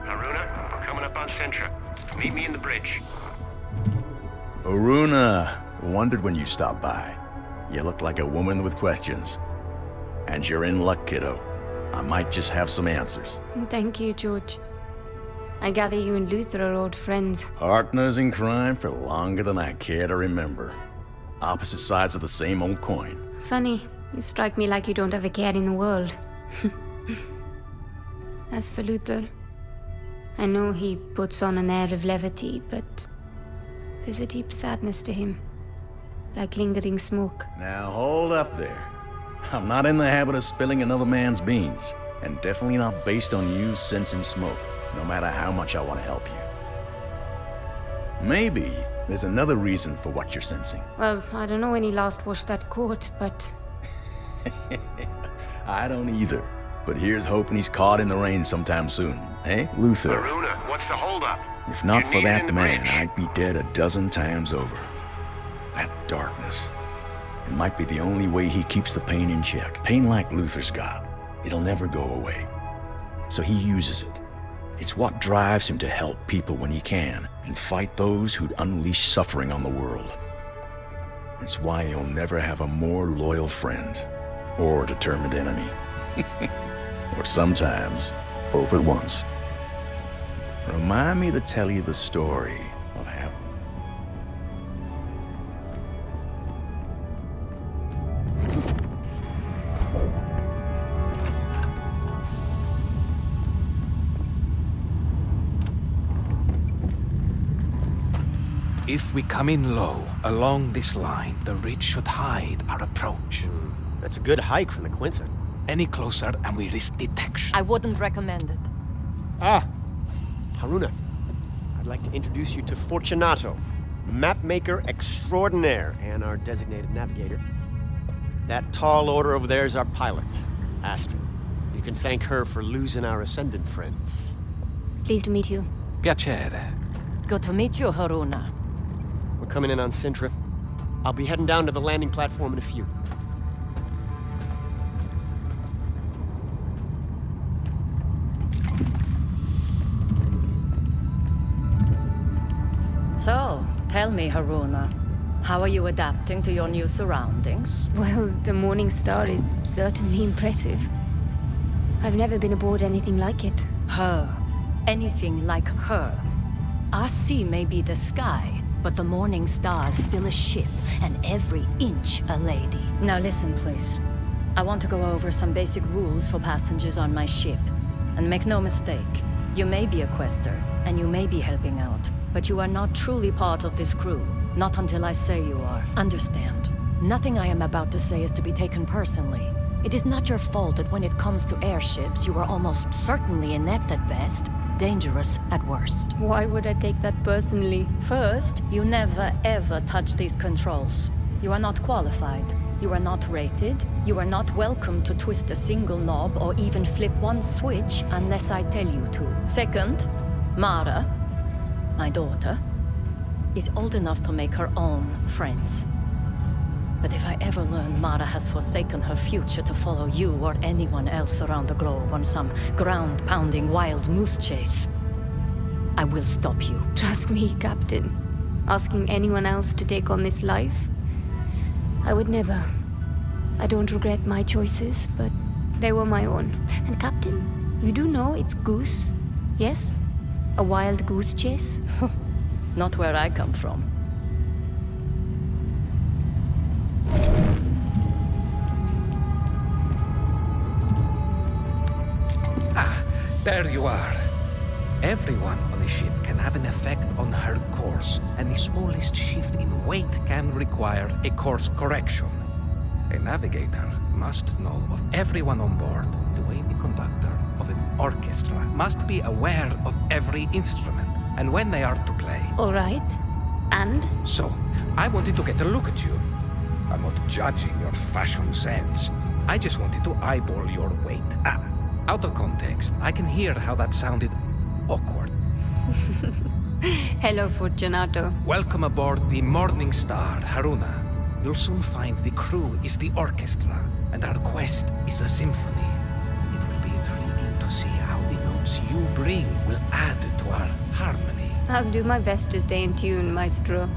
P: Haroona, we're coming up on Sintra. Meet me in the bridge.
Q: Haroona, wondered when you stopped by. You look like a woman with questions. And you're in luck, kiddo. I might just have some answers.
B: Thank you, George. I gather you and Luther are old friends.
Q: Partners in crime for longer than I care to remember. Opposite sides of the same old coin.
B: Funny, you strike me like you don't have a care in the world. As for Luther, I know he puts on an air of levity, but there's a deep sadness to him. Like lingering smoke.
Q: Now hold up there. I'm not in the habit of spilling another man's beans, and definitely not based on you sensing smoke, no matter how much I want to help you. Maybe there's another reason for what you're sensing.
B: Well, I don't know when he last washed that coat, but...
Q: I don't either. But here's hoping he's caught in the rain sometime soon. Eh, Luther?
P: Haroona, what's the holdup?
Q: If not
P: You
Q: for
P: need it
Q: that
P: in the
Q: man,
P: bridge.
Q: I'd be dead a dozen times over. That darkness. It might be the only way he keeps the pain in check. Pain like Luther's got. It'll never go away. So he uses it. It's what drives him to help people when he can, and fight those who'd unleash suffering on the world. It's why he'll never have a more loyal friend, or determined enemy. Or sometimes, both at once. Remind me to tell you the story of how...
R: If we come in low, along this line, the ridge should hide our approach.
O: That's a good hike from the Quincy.
R: Any closer and we risk detection.
L: I wouldn't recommend it.
O: Ah, Haroona. I'd like to introduce you to Fortunato, mapmaker extraordinaire and our designated navigator. That tall order over there is our pilot, Astrid. You can thank her for losing our Ascendant friends.
B: Pleased to meet you.
R: Piacere.
L: Good to meet you, Haroona.
O: We're coming in on Sintra. I'll be heading down to the landing platform in a few.
L: So, tell me, Haroona, how are you adapting to your new surroundings?
B: Well, the Morning Star is certainly impressive. I've never been aboard anything like it.
L: Her. Anything like her. Our sea may be the sky, but the Morning Star's still a ship, and every inch a lady. Now listen, please. I want to go over some basic rules for passengers on my ship. And make no mistake, you may be a Quaestor, and you may be helping out, but you are not truly part of this crew. Not until I say you are. Understand. Nothing I am about to say is to be taken personally. It is not your fault that when it comes to airships, you are almost certainly inept at best, dangerous at worst.
B: Why would I take that personally?
L: First, you never ever touch these controls. You are not qualified. You are not rated. You are not welcome to twist a single knob or even flip one switch unless I tell you to. Second, Mara, my daughter, is old enough to make her own friends. But if I ever learn Mara has forsaken her future to follow you or anyone else around the globe on some ground-pounding wild moose chase, I will stop you.
B: Trust me, Captain. Asking anyone else to take on this life? I would never. I don't regret my choices, but they were my own. And Captain, you do know it's goose, yes? A wild goose chase?
L: Not where I come from.
R: Ah, there you are. Everyone on a ship can have an effect on her course, and the smallest shift in weight can require a course correction. A navigator must know of everyone on board, the way the conductor of an orchestra must be aware of every instrument, and when they are to play.
B: All right. And?
R: So, I wanted to get a look at you. I'm not judging your fashion sense. I just wanted to eyeball your weight. Out of context, I can hear how that sounded awkward.
B: Hello, Fortunato.
R: Welcome aboard the Morning Star, Haroona. You'll soon find the crew is the orchestra, and our quest is a symphony. It will be intriguing to see how the notes you bring will add to our harmony.
B: I'll do my best to stay in tune, Maestro.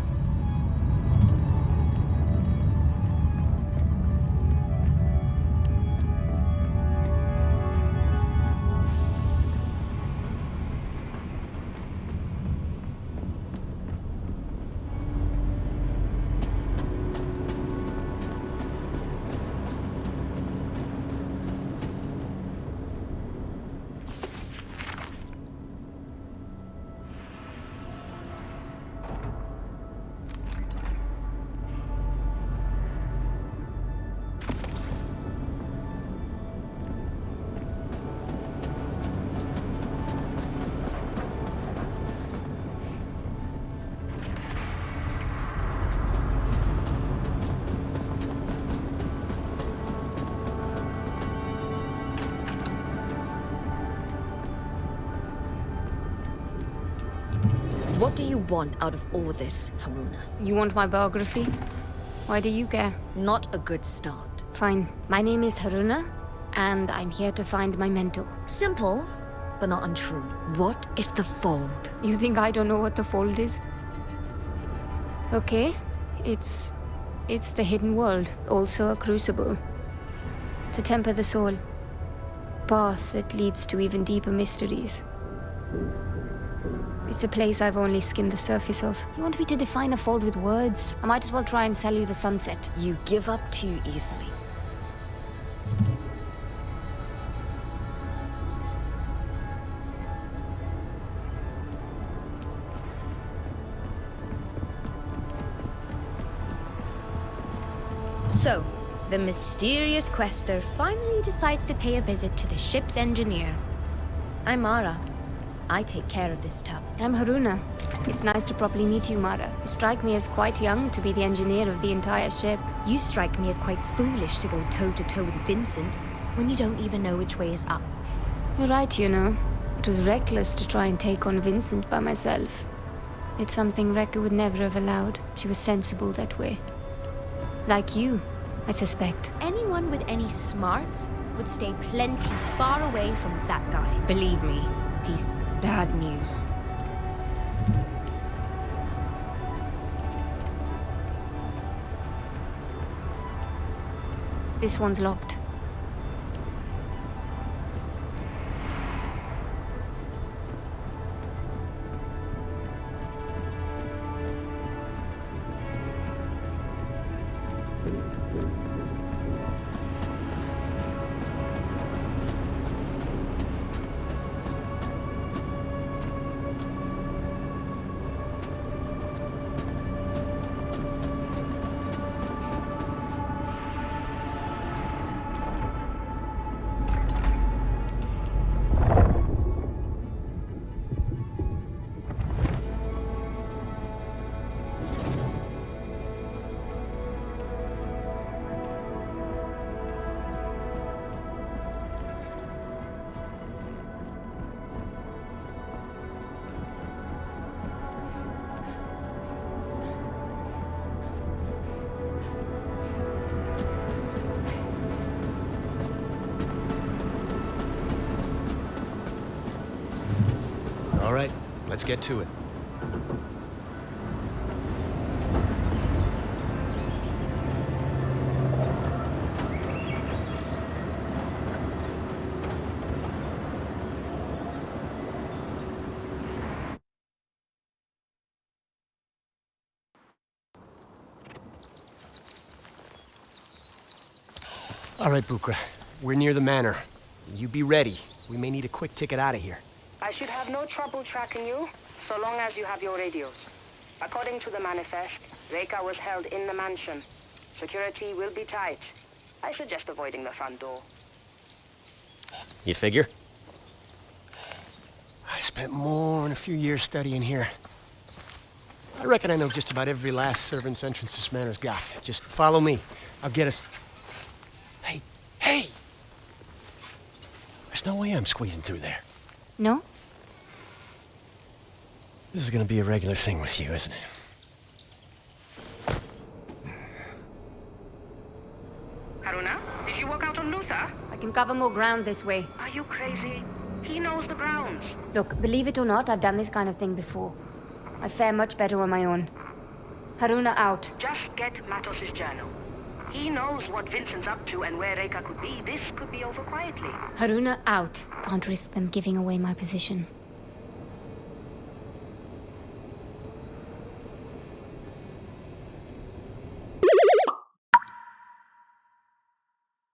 S: What do you want out of all this, Haroona?
B: You want my biography? Why do you care?
S: Not a good start.
B: Fine. My name is Haroona, and I'm here to find my mentor.
S: Simple, but not untrue. What is the Fold?
B: You think I don't know what the Fold is? Okay, it's the hidden world, also a crucible. To temper the soul. Path that leads to even deeper mysteries. It's a place I've only skimmed the surface of. You want me to define the Fold with words? I might as well try and sell you the sunset.
S: You give up too easily.
T: So, the mysterious Quaestor finally decides to pay a visit to the ship's engineer. I'm Mara. I take care of this tub.
B: I'm Haroona. It's nice to properly meet you, Mara. You strike me as quite young to be the engineer of the entire ship.
T: You strike me as quite foolish to go toe-to-toe with Vincent when you don't even know which way is up.
B: You're right, you know. It was reckless to try and take on Vincent by myself. It's something Rekka would never have allowed. She was sensible that way. Like you, I suspect.
T: Anyone with any smarts would stay plenty far away from that guy.
B: Believe me, he's bad news. This one's locked.
A: All right, let's get to it.
O: All right, Bukra. We're near the manor. You be ready. We may need a quick ticket out of here.
U: I should have no trouble tracking you, so long as you have your radios. According to the manifest, Rekka was held in the mansion. Security will be tight. I suggest avoiding the front door.
O: You figure? I spent more than a few years studying here. I reckon I know just about every last servant's entrance this manor's got. Just follow me. I'll get us... Hey! There's no way I'm squeezing through there.
B: No?
O: This is gonna be a regular thing with you, isn't it?
U: Haroona, did you walk out on Luther?
B: I can cover more ground this way.
U: Are you crazy? He knows the grounds.
B: Look, believe it or not, I've done this kind of thing before. I fare much better on my own. Haroona out.
U: Just get Matos's journal. He knows what Vincent's up to and where Rekka could be. This could be over quietly.
B: Haroona out. Can't risk them giving away my position.